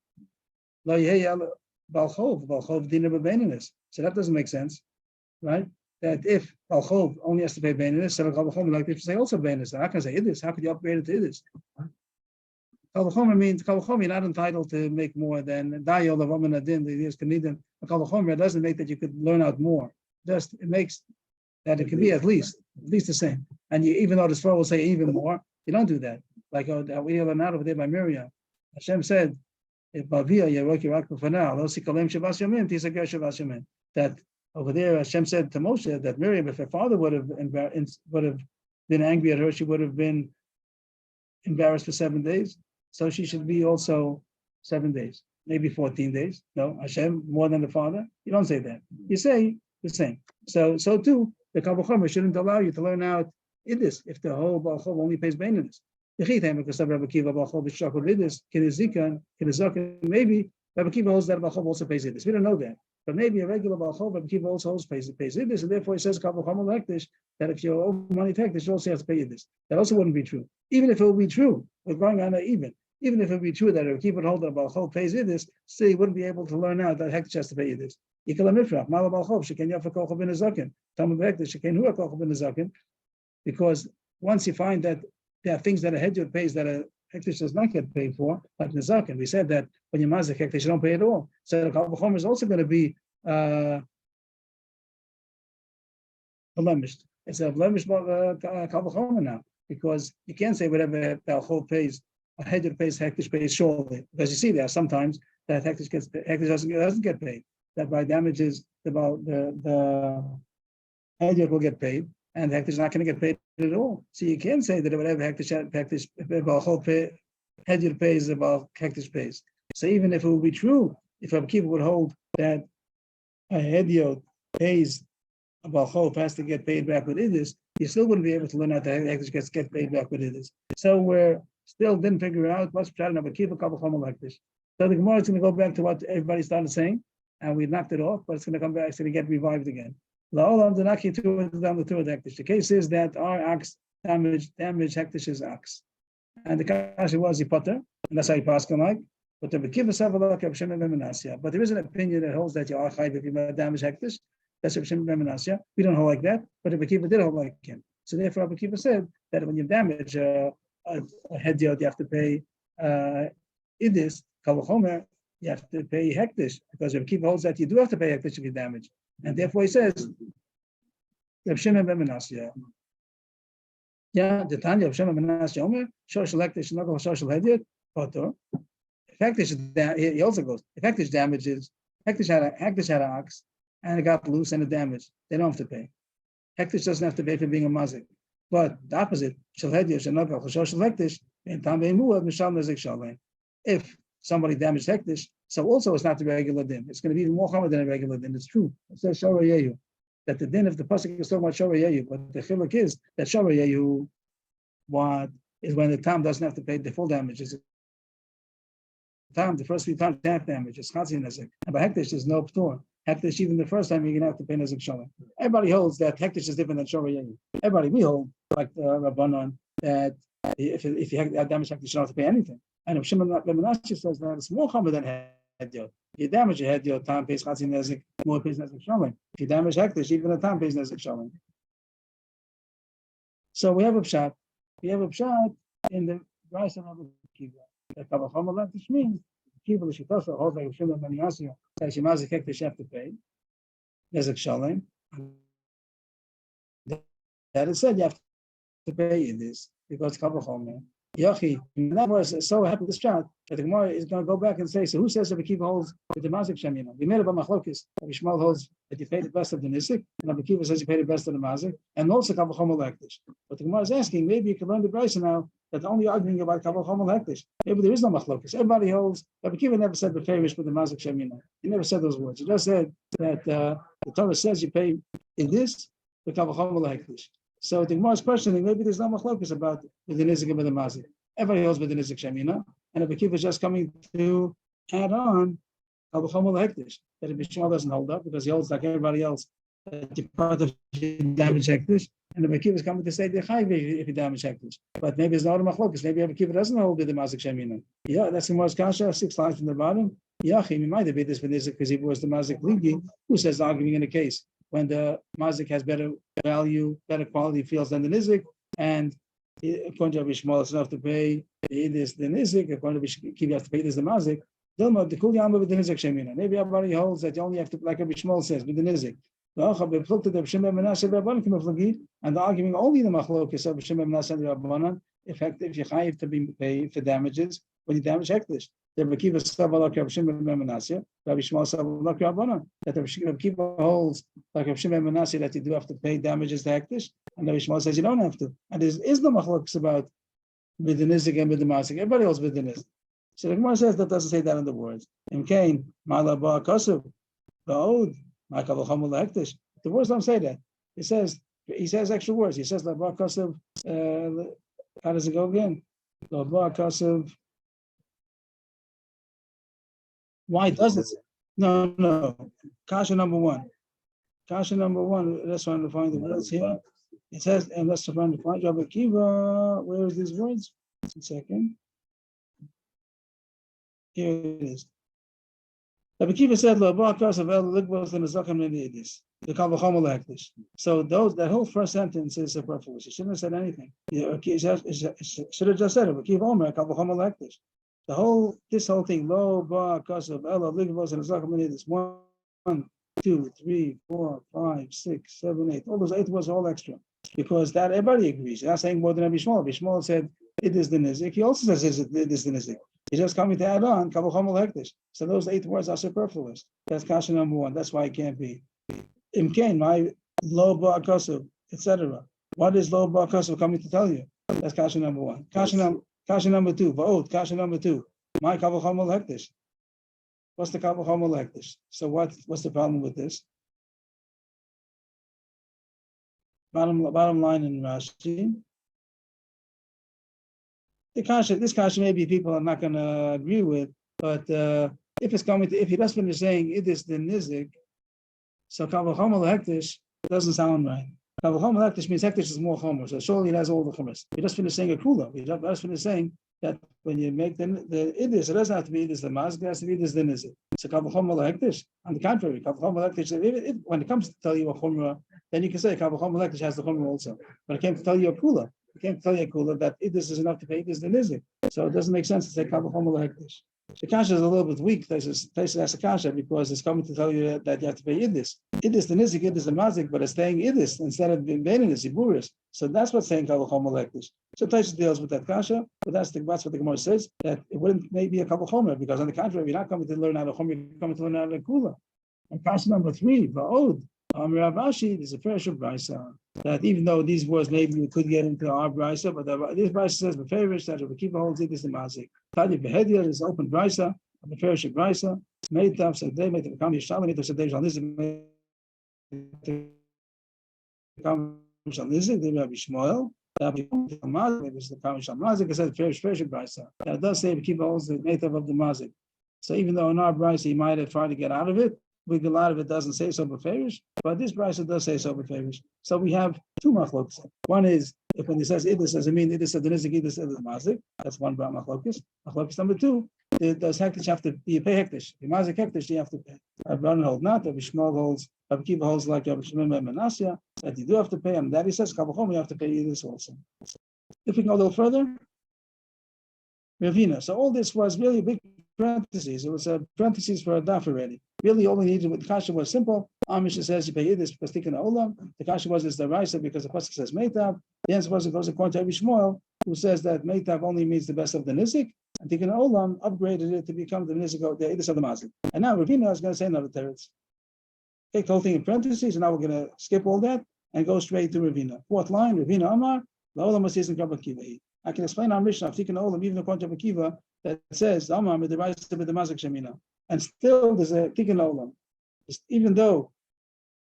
Lo yehei balchov dina beinanis. So that doesn't make sense, right? That if balchov only has to pay beinanis, so kavachom like they say also beinanis. How can I say idis? How could you upgrade it to idis? Kavachom means kavachom. You're not entitled to make more than dayol of woman adin. The years kanidin. Kavachom doesn't make that you could learn out more. Just it makes that it can be at least the same. And you, even though the Torah will say even more, you don't do that. Like we learn out over there by Miriam. Hashem said, "If Bavia Yeroki for now, that over there Hashem said to Moshe that Miriam, if her father would have been angry at her, she would have been embarrassed for 7 days. So she should be also 7 days, maybe 14 days. No, Hashem more than the father. You don't say that. You say the same. So too, the kavachom shouldn't allow you to learn out idis if the whole balchov only pays beinanis. Maybe Rabbi Rabbi Kiva holds that balchov also pays idis. We don't know that, but maybe a regular balchov Rabbi Kiva also pays idis, and therefore he says kavachom lektish that if you owe money to hektish, you also have to pay idis. That also wouldn't be true. Even if it would be true, we're going on even if it would be true that Rabbi Kiva would hold that balchov pays idis, still he wouldn't be able to learn out that hektish has to pay idis. Because once you find that there are things that a hedjot pays that a hektish does not get paid for, like nezakin, we said that when you mazik hektish, you don't pay at all. So the kavachom is also going to be blemished. It's a blemished kavachom now, because you can't say whatever balchov pays, a hedjot pays, hektish pays surely, because you see there are sometimes that hektish doesn't get paid. That by damages, the hedjot will get paid, and the hektish is not going to get paid at all. So you can't say that whatever hektish hedjot pays, about hektish pays. So even if it would be true, if Rabbi Kiva would hold that a hedjot pays about chov has to get paid back with idis, you still wouldn't be able to learn out that hektish gets paid back with idis. So we're still didn't figure out what's trying to Rabbi Kiva kavachom like this. So the Gemara is going to go back to what everybody started saying. And we knocked it off, but it's going to come back. It's going to get revived again. The case is that our ox damaged Hektish's ox, and the kasha was he potter, and that's how he passed him like. But there is an opinion that holds that you are chayv if you damage Hektish. That's Rav Shimon ben Menasya. We don't hold like that, but Rabbi Kiva did hold like him. So therefore, Rabbi Kiva said that when you damage a hedjot, you have to pay idis kavachomer. You have to pay hektish, because Rabbi Kiva holds that you do have to pay hektish if you damage, and therefore he says, Rav Shimon ben Menasya. Yeah, the Tanya Rav Shimon ben Menasya Omer shoshel hektish nagol shoshel hedjot potter. If hektish, he also goes. If hektish damages, hektish had an ox and it got loose and it damaged, they don't have to pay. Hektish doesn't have to pay for being a mazik. But the opposite, shel hedjot shenagol shoshel hektish, and tam be'imua mishal nezik shalem. if somebody damaged hektish, so also it's not the regular din. It's going to be even more common than a regular din. It's true. It says Shara Yehu. That the din of the pasuk is talking about Shara Yehu, but the chiluk is that Shara Yehu, what is when the tam doesn't have to pay the full damages. The first 3 times half damage is chatzin nezek, and by hektish there's no ptor. Hektish even the first time you're gonna have to pay nezek shalom. Everybody holds that hektish is different than Shara Yehu. Everybody we hold like Rabbanon that if you have damage hektish, you don't have to pay anything. And if Shimon ben Menashe says that it's more common than hedyot. If you damage a hedyot, time pays chatzin nezek, more pays nezek shalom. If you damage hektish, even the time pays nezek shalom. So we have a pshat. We have a pshat in the Rice and Abu Kiva. The Avrohom which means Kiva l'shitasa holds like Shimon ben Menashe that Shemazik hektish have to pay nezek shalom. That is said you have to pay in this because Avrohom. Yachi, that was so happy with this shot that the Gemara is going to go back and say, so who says that Akiva holds with the Mazik Shemina? We made about Machlokis. Shmuel holds that you pay the best of the Nisik, and Akiva says you pay the best of the Mazik, and also Avrohom Hektish. But the Gemara is asking, maybe you can learn the Brisa now that only arguing about Avrohom Hektish. Maybe there is no Machlokis. Everybody holds. Akiva never said the Farish with the Mazik Shemina. He never said those words. He just said that the Torah says you pay in this the Avrohom Hektish. So the Gemara is questioning, maybe there's no machlokus about the nizik and the mazik. Everybody else with the nizik shemina, and if a kiv is just coming to add on Avrohom hektish, that if Bishmal doesn't hold up because he holds like everybody else, the part of damage hektish, and the kiv is coming to say the chayv if he damage hektish. But maybe it's not a machlokus. Maybe a kiv doesn't hold with the mazik shemina. Yeah, that's the Gemara's kasha, 6 lines from the bottom. Yeah, he might have been this for nizik because he was the mazik ligi. Who says the arguing in the case when the mazik has better value, better quality fields than the nizik, and according to Rabbi Shmuel, it's enough to pay this the nizik. According to Rabbi Kiva, you have to pay this the mazik. Dilma the kul yama with the nizik shemina. Maybe everybody holds that you only have to, like Rabbi Shmuel says, with the nizik. And the arguing only the machlokes of Shimon ben Menashe and Rabbanan, effective you chayiv to be paid for damages when you damage hektish. The Rabbi Kiva savalak Rabbi Shimon ben Menashe, Rabbi Shmuel savalak Rabbanan. That Rabbi Kiva holds like Rabbi Shimon ben Menashe that you do have to pay damages to hektish, and Rabbi Shmuel says you don't have to. And there is no machlokes about with the nizik and with the masik. Everybody else with the nizik. So the Gemara says that doesn't say that in the words. In Cain, Ma'ala ba kasav, ba'od. The words don't say that. He says extra words. He says how does it go again? Why does it say? No. Kasha number one. Let's try to find the words here. It says, and let's try to find Rabbi Kiva. Where is these words? 1 second. Here it is. Rabbi Kiva said, the so that whole first sentence is superfluous. He shouldn't have said anything. He should have just said it. This whole thing, lo ba kasav ela ligvos and zakamidis 1, 2, 3, 4, 5, 6, 7, 8. All those 8 words are all extra because that everybody agrees. You're not saying more than Rabbi Shmuel. Rabbi Shmuel said it is the nizik. He also says it is the nizik. He's just coming to add on Avrohom hektish. So those 8 words are superfluous. That's kasha number 1. That's why it can't be. Imkain, my lo ba kasav, etc. What is lo ba kasav coming to tell you? That's kasha number 1. Kasha number 2. Va'od, kasha number 2. My Avrohom hektish. What's the Avrohom hektish? So what's the problem with this? Bottom line in Rashi. This kasha maybe people are not going to agree with, but if he does finish saying it is the nizik, so Avrohom hektish doesn't sound right. Avrohom hektish means hektish is more chomer, so surely it has all the chomers. He just finished saying a kula. He just finished saying that when you make the idis, it doesn't have to be idis the mask, it has to be idis the nizik. So Avrohom hektish. On the contrary, Avrohom hektish. When it comes to tell you a chomer, then you can say Avrohom hektish has the chomer also. When it came to tell you a kula, I can't tell you Kula that this is enough to pay this the nizik. So it doesn't make sense to say Avrohom hektish. The kasha is a little bit weak. Places as a kasha because it's coming to tell you that you have to pay idis. Idis the nizik, idis the mazik, but it's saying idis instead of being idis, iburis. So that's what's saying Avrohom hektish. So Taisha deals with that kasha, but that's what the Gemara says, that it wouldn't maybe a Avrohom because on the contrary, you're not coming to learn how to chom, you're coming to learn how to kula. And kasha number 3, va'od. Rav Ashi, there's a fresh brisa that even though these words maybe we could get into our brisa, but this brisa says the favorite that we keep holds it is the mazik. Tadi behedia is open brisa, the fresh brisa. Meitav said they made the kam yishalim. Meitav said they shall listen. Kam shall listen. They Rabbi Shmuel. Rabbi Mazik is the kam shall mazik. It said fresh brisa. That does say we keep holds the meitav of the mazik. So even though in our brisa he might have tried to get out of it, we get out of it doesn't say so beferish, but this brisa does say so beferish. So we have two machlokas. One is if when he says idus, does it mean idus of the nizik, idus of the mazik? That's one machlokas. Machlokas number two, does hektish have to be pay hektish? The mazik hektish you have to pay. Rabban holds not. Rabbi Shmuel holds. Rabbi Kiva holds like Rabbi Shimon ben Manasseh that you do have to pay. And that he says Avrohom you have to pay idus also. If we go a little further, Ravina. So all this was really big parentheses. It was a parentheses for a daf already. Really, all we needed with the kasha was simple. Amish says you pay this because tikkun olam. The kasha was is the raisa because the pasuk says meitav. The answer was it goes according to Rabbi Shmuel, who says that meitav only means the best of the nizik, and tikkun olam upgraded it to become the nizik of the idus of the mazik. And now Ravina is going to say another teretz. Take the whole thing in parentheses, and now we're going to skip all that and go straight to Ravina. Fourth line, Ravina Amar, laolam asisn kabakiva. I can explain our Mishnah of tikkun olam even according to Akiva that says Amar with the raisa with the mazik shemina. And still, there's a tikkun olam. Even though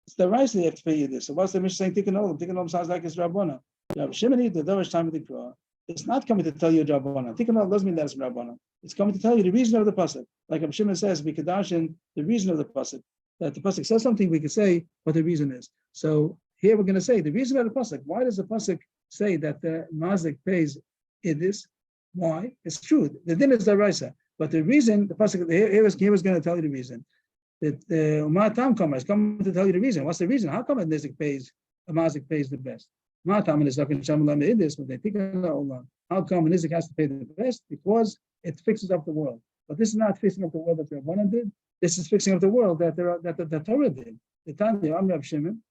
it's the rice they have to pay you this. So what's the Mishnah saying tikkun olam? Tikkun olam sounds like it's Rabbana. Shimoni, the Dorish time of the Qur'an. It's not coming to tell you Rabbana. Tikkun olam doesn't mean that it's Rabbana. It's coming to tell you the reason of the pasuk. Like Rabbi Shimon says, we could dash in the reason of the pasuk. That the pasuk says something, we could say what the reason is. So here we're going to say the reason of the pasuk. Why does the pasuk say that the mazik pays idis? Why? It's true. The din is the raisa. But the reason, the pasuk here was going to tell you the reason. That the Umatam Kama is coming to tell you the reason. What's the reason? How come a nizik pays, a mazik pays the best? Umatam is talking Shamalam Idis, but they think how come a nizik has to pay the best? Because it fixes up the world. But this is not fixing up the world that the Rabbanan did. This is fixing up the world that the Torah did. The Tanya Amr of Shimon,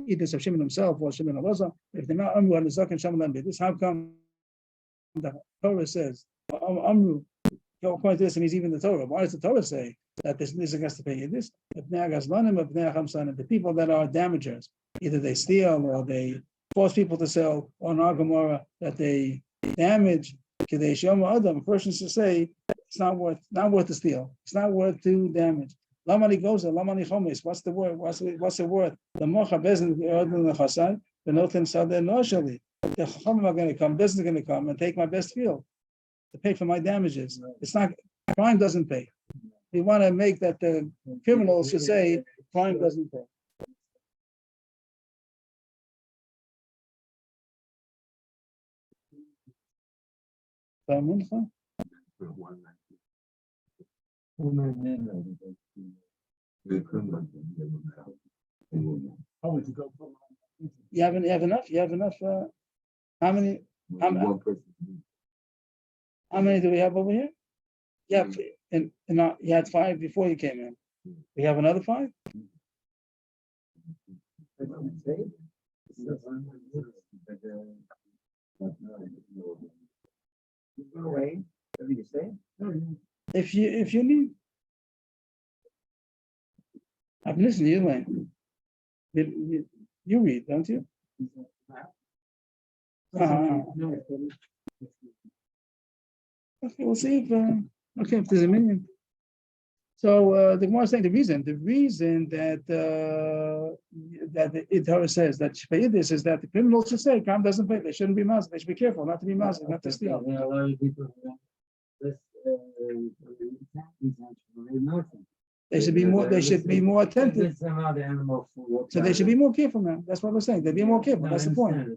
Idis of Shimon himself or Shimon Aloza, if they're not Amru and Zakan Shamalam Idis, how come the Torah says Amru? According to this, it means even the Torah. Why does the Torah say that this nizik has to pay this? The people that are damagers, either they steal or they force people to sell, or in our Gemara that they damage. A person should say it's not worth to steal. It's not worth to damage. Lamani goes lamani chomis. What's the word? What's the word? The mocha bezin the chasai. The noten sadeh noshali. The chachamim are going to come. Business is going to come and take my best field to pay for my damages. It's not, crime doesn't pay. We want to make that the criminals should say crime doesn't pay. You have enough? You have enough? How many? How many do we have over here? Yeah, and you had 5 before you came in. We have another 5? If you need, I've listened to you, Lane. You read, don't you? Okay, we'll see if there's a minion. So the Gemara is saying the reason that the Torah says that this is that the criminals should say crime doesn't pay. They shouldn't be mazik. They should be careful not to be mazik, not to steal. They should be more attentive. So they should be more careful now. That's what we're saying. They be more careful. That's the point.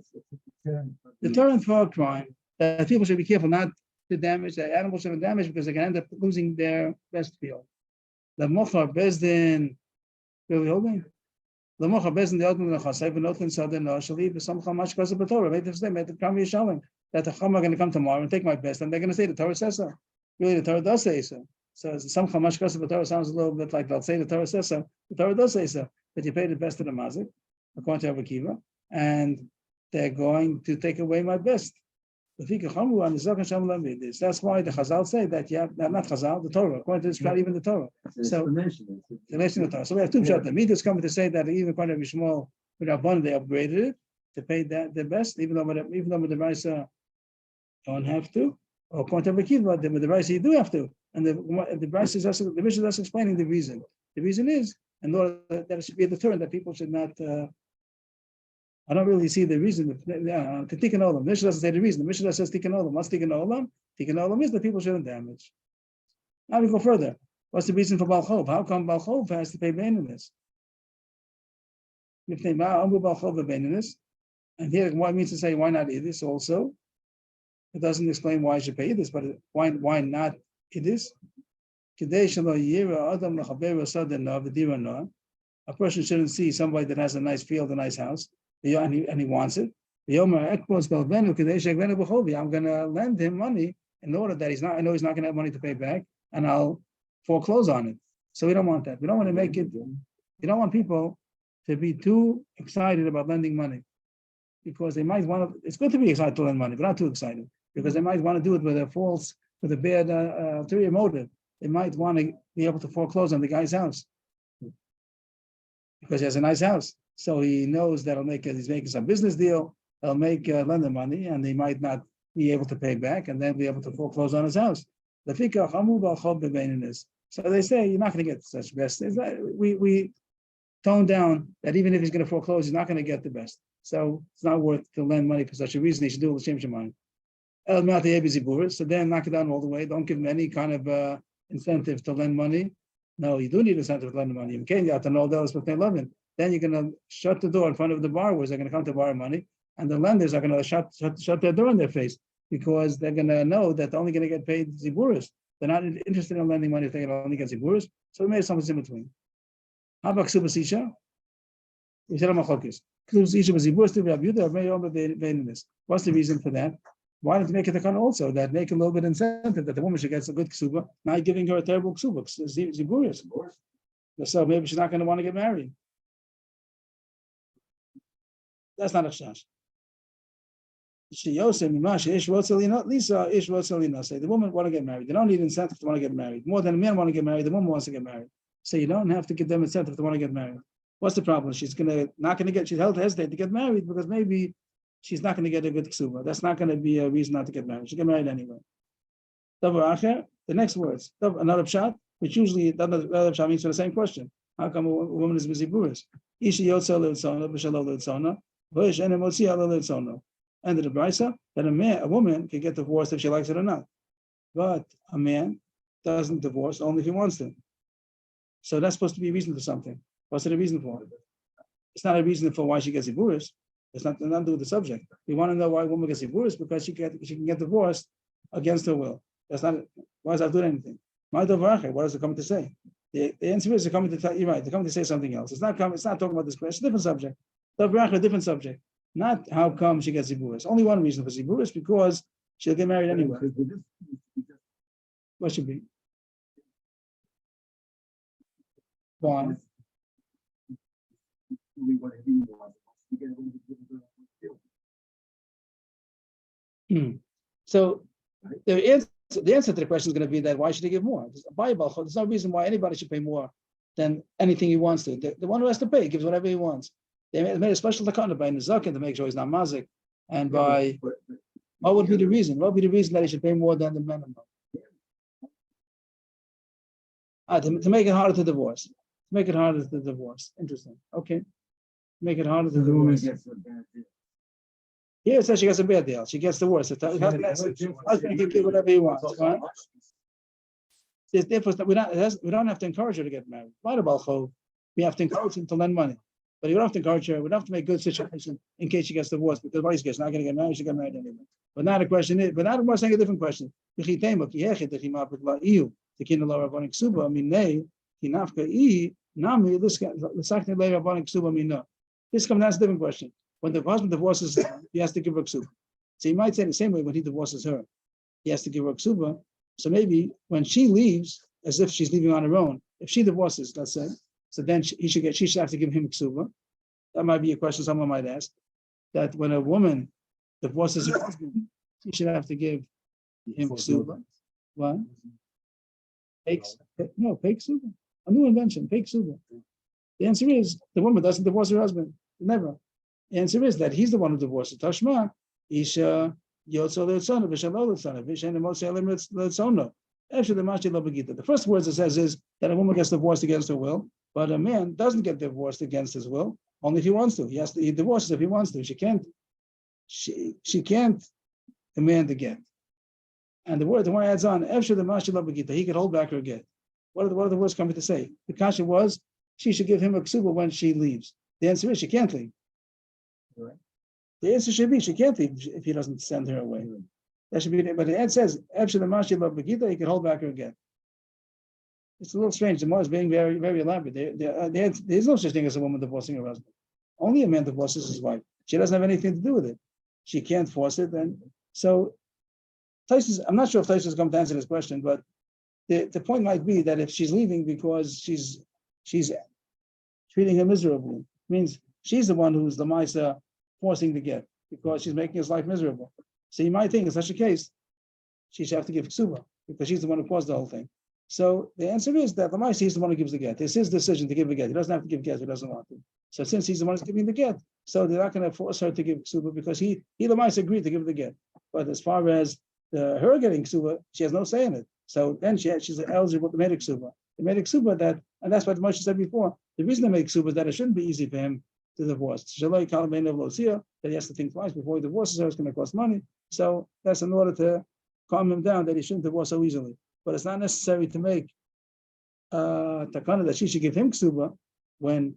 Deterrent for a crime that people should be careful not to damage. The animals shouldn't damage because they can end up losing their best field. The mocha bezdin, where we holding? The mocha bezdin the ultimate chasei v'notin sadin noshali v'sam chamash kasa b'torah. Made the come yishalim that the chama are going to come tomorrow and take my best, and they're going to say the Torah says so. Really, the Torah does say so. So some chamash kasa b'torah sounds a little bit like they'll say the Torah says so. The Torah does say so that you pay the best of the mazik according to Rabbi Kiva, and they're going to take away my best. That's why the Chazal say that not Chazal, the Torah, according to this, not even the Torah. So the Torah. So we have two pshat. The Midas coming to say that even according to Shmuel, with Rabban, they upgraded it to pay that the best, even though with the Raisa don't have to. Or according to Kiva, with the Raisa you do have to. And the Raisa is also, the Mishnah is explaining the reason. The reason is in order that it should be a deterrent that people should not. I don't really see the reason. To Tikkun Olam, the Mishnah doesn't say the reason. The Mishnah says Tikkun Olam. What's Tikkun Olam? Tikkun Olam is that people shouldn't damage. Now we go further. What's the reason for Baal Chov? How come Baal Chov has to pay baininess? If they Baal Chov the baininess, and here what it means to say why not Idis also? It doesn't explain why I should pay Idis, but why not Idis? A person shouldn't see somebody that has a nice field, a nice house, and he wants it. I'm going to lend him money in order that I know he's not going to have money to pay back, and I'll foreclose on it. So we don't want that. We don't want to make it. You don't want people to be too excited about lending money, because they might want to. It's good to be excited to lend money, but not too excited, because they might want to do it with a bad ulterior motive. They might want to be able to foreclose on the guy's house because he has a nice house. So he knows that he's making some business deal. He'll lend them money, and they might not be able to pay back, and then be able to foreclose on his house. So they say you're not going to get such best. We tone down that even if he's going to foreclose, he's not going to get the best. So it's not worth to lend money for such a reason. He should do it with Shem Shemayim. So then knock it down all the way. Don't give him any kind of incentive to lend money. No, you do need incentive to lend money. You have to know those what they love it. Then you're going to shut the door in front of the borrowers. They're going to come to borrow money, and the lenders are going to shut their door in their face, because they're going to know that they're only going to get paid ziburis. They're not interested in lending money if they can only get ziburis. So we made something in between. How about ksubas isha? We said machokis. Ksubas isha was ziburis to be abuda. What's the reason for that? Why don't you make it a kind also that make a little bit incentive that the woman should get a good ksuba, not giving her a terrible ksuba, ziburis. So maybe she's not going to want to get married. That's not a chash. The woman want to get married. They don't need incentive to want to get married. More than a man want to get married, the woman wants to get married. So you don't have to give them incentive to want to get married. What's the problem? She's held to hesitate to get married because maybe she's not going to get a good ksuba. That's not going to be a reason not to get married. She'll get married anyway. The next words, another pshat, which usually another pshat means for the same question. How come a woman is busy buris? And the brisa that a woman can get divorced if she likes it or not, but a man doesn't divorce only if he wants to. So that's supposed to be a reason for something. What's it a reason for? It's not a reason for why she gets divorced. It's not to do with the subject. We want to know why a woman gets divorced because she can get divorced against her will. That's not. Why does that do anything? What does it come to say? The answer is they're coming to tell you right. They're coming to say something else. It's not talking about this question. It's a different subject. A different subject. Not how come she gets ziburis. Only one reason for ziburis, because she'll get married anyway. What should be? Why? So the answer to the question is going to be that why should he give more? There's no reason why anybody should pay more than anything he wants to. The one who has to pay gives whatever he wants. They made a special takana by Nizakin to make sure he's not mazik, and by what would be the reason? What would be the reason that he should pay more than the minimum? To make it harder to divorce. To make it harder to divorce. Interesting. Okay. Make it harder to divorce. Yeah, it says she gets a bad deal. She gets divorced. Husband can give whatever he wants. Right? We don't have to encourage her to get married. Right about Chov, we have to encourage him to lend money. But you don't have to encourage her. We don't have to make good situation in case she gets divorced, because what she's not going to get married, she'll get married anyway. But now the question is, but now we're saying a different question. This comes down to a different question. When the husband divorces her, he has to give her ksuba. So you might say the same way when he divorces her, he has to give her ksuba. So maybe when she leaves, as if she's leaving on her own, if she divorces, let's say, so then she should have to give him ksuba. That might be a question someone might ask. That when a woman divorces her husband, she should have to give him ksuba. What? No, fake ksuba. A new invention, fake ksuba. The answer is the woman doesn't divorce her husband. Never. The answer is that he's the one who divorces. Tashma, Isha, Yotzo Letzona, Vishalo Letzona, Vishan Moshe Letzona. Actually, the Mashi Labagita. The first words it says is that a woman gets divorced against her will, but a man doesn't get divorced against his will, only if he wants to. He divorces if he wants to. She can't demand the get. And the one adds on, Efsha the Mashi Labagita, he could hold back her get. What are the words coming to say? The kasha was she should give him a ksuba when she leaves. The answer is she can't leave. Right. The answer should be she can't leave if he doesn't send her away. That should be, but the answer says Efsha the Mashi Labagita, he could hold back her get. It's a little strange. The Gemara is being very, very elaborate. There's no such thing as a woman divorcing her husband. Only a man divorces his wife. She doesn't have anything to do with it. She can't force it. And so, I'm not sure if Taisus is going to answer this question, but the point might be that if she's leaving because she's treating him miserably, it means she's the one who's the Maisa forcing the get because she's making his life miserable. So you might think in such a case, she should have to give ksuba because she's the one who caused the whole thing. So the answer is that the Maisa is the one who gives the get. It's his decision to give the get. He doesn't have to give get if he doesn't want to. So since he's the one who's giving the get, so they're not going to force her to give ksuba because he the Maisa agreed to give the get. But as far as her getting ksuba, she has no say in it. So then she's eligible to make ksuba. They made ksuba that, and that's what Moshe said before. The reason they make ksuba is that it shouldn't be easy for him to divorce. That he has to think twice before he divorces her. It's going to cost money. So that's in order to calm him down that he shouldn't divorce so easily. But it's not necessary to make takana that she should give him ksuba when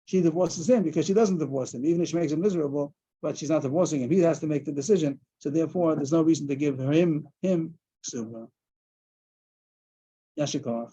she divorces him because she doesn't divorce him, even if she makes him miserable. But she's not divorcing him. He has to make the decision. So therefore, there's no reason to give him ksuba. Yashikov.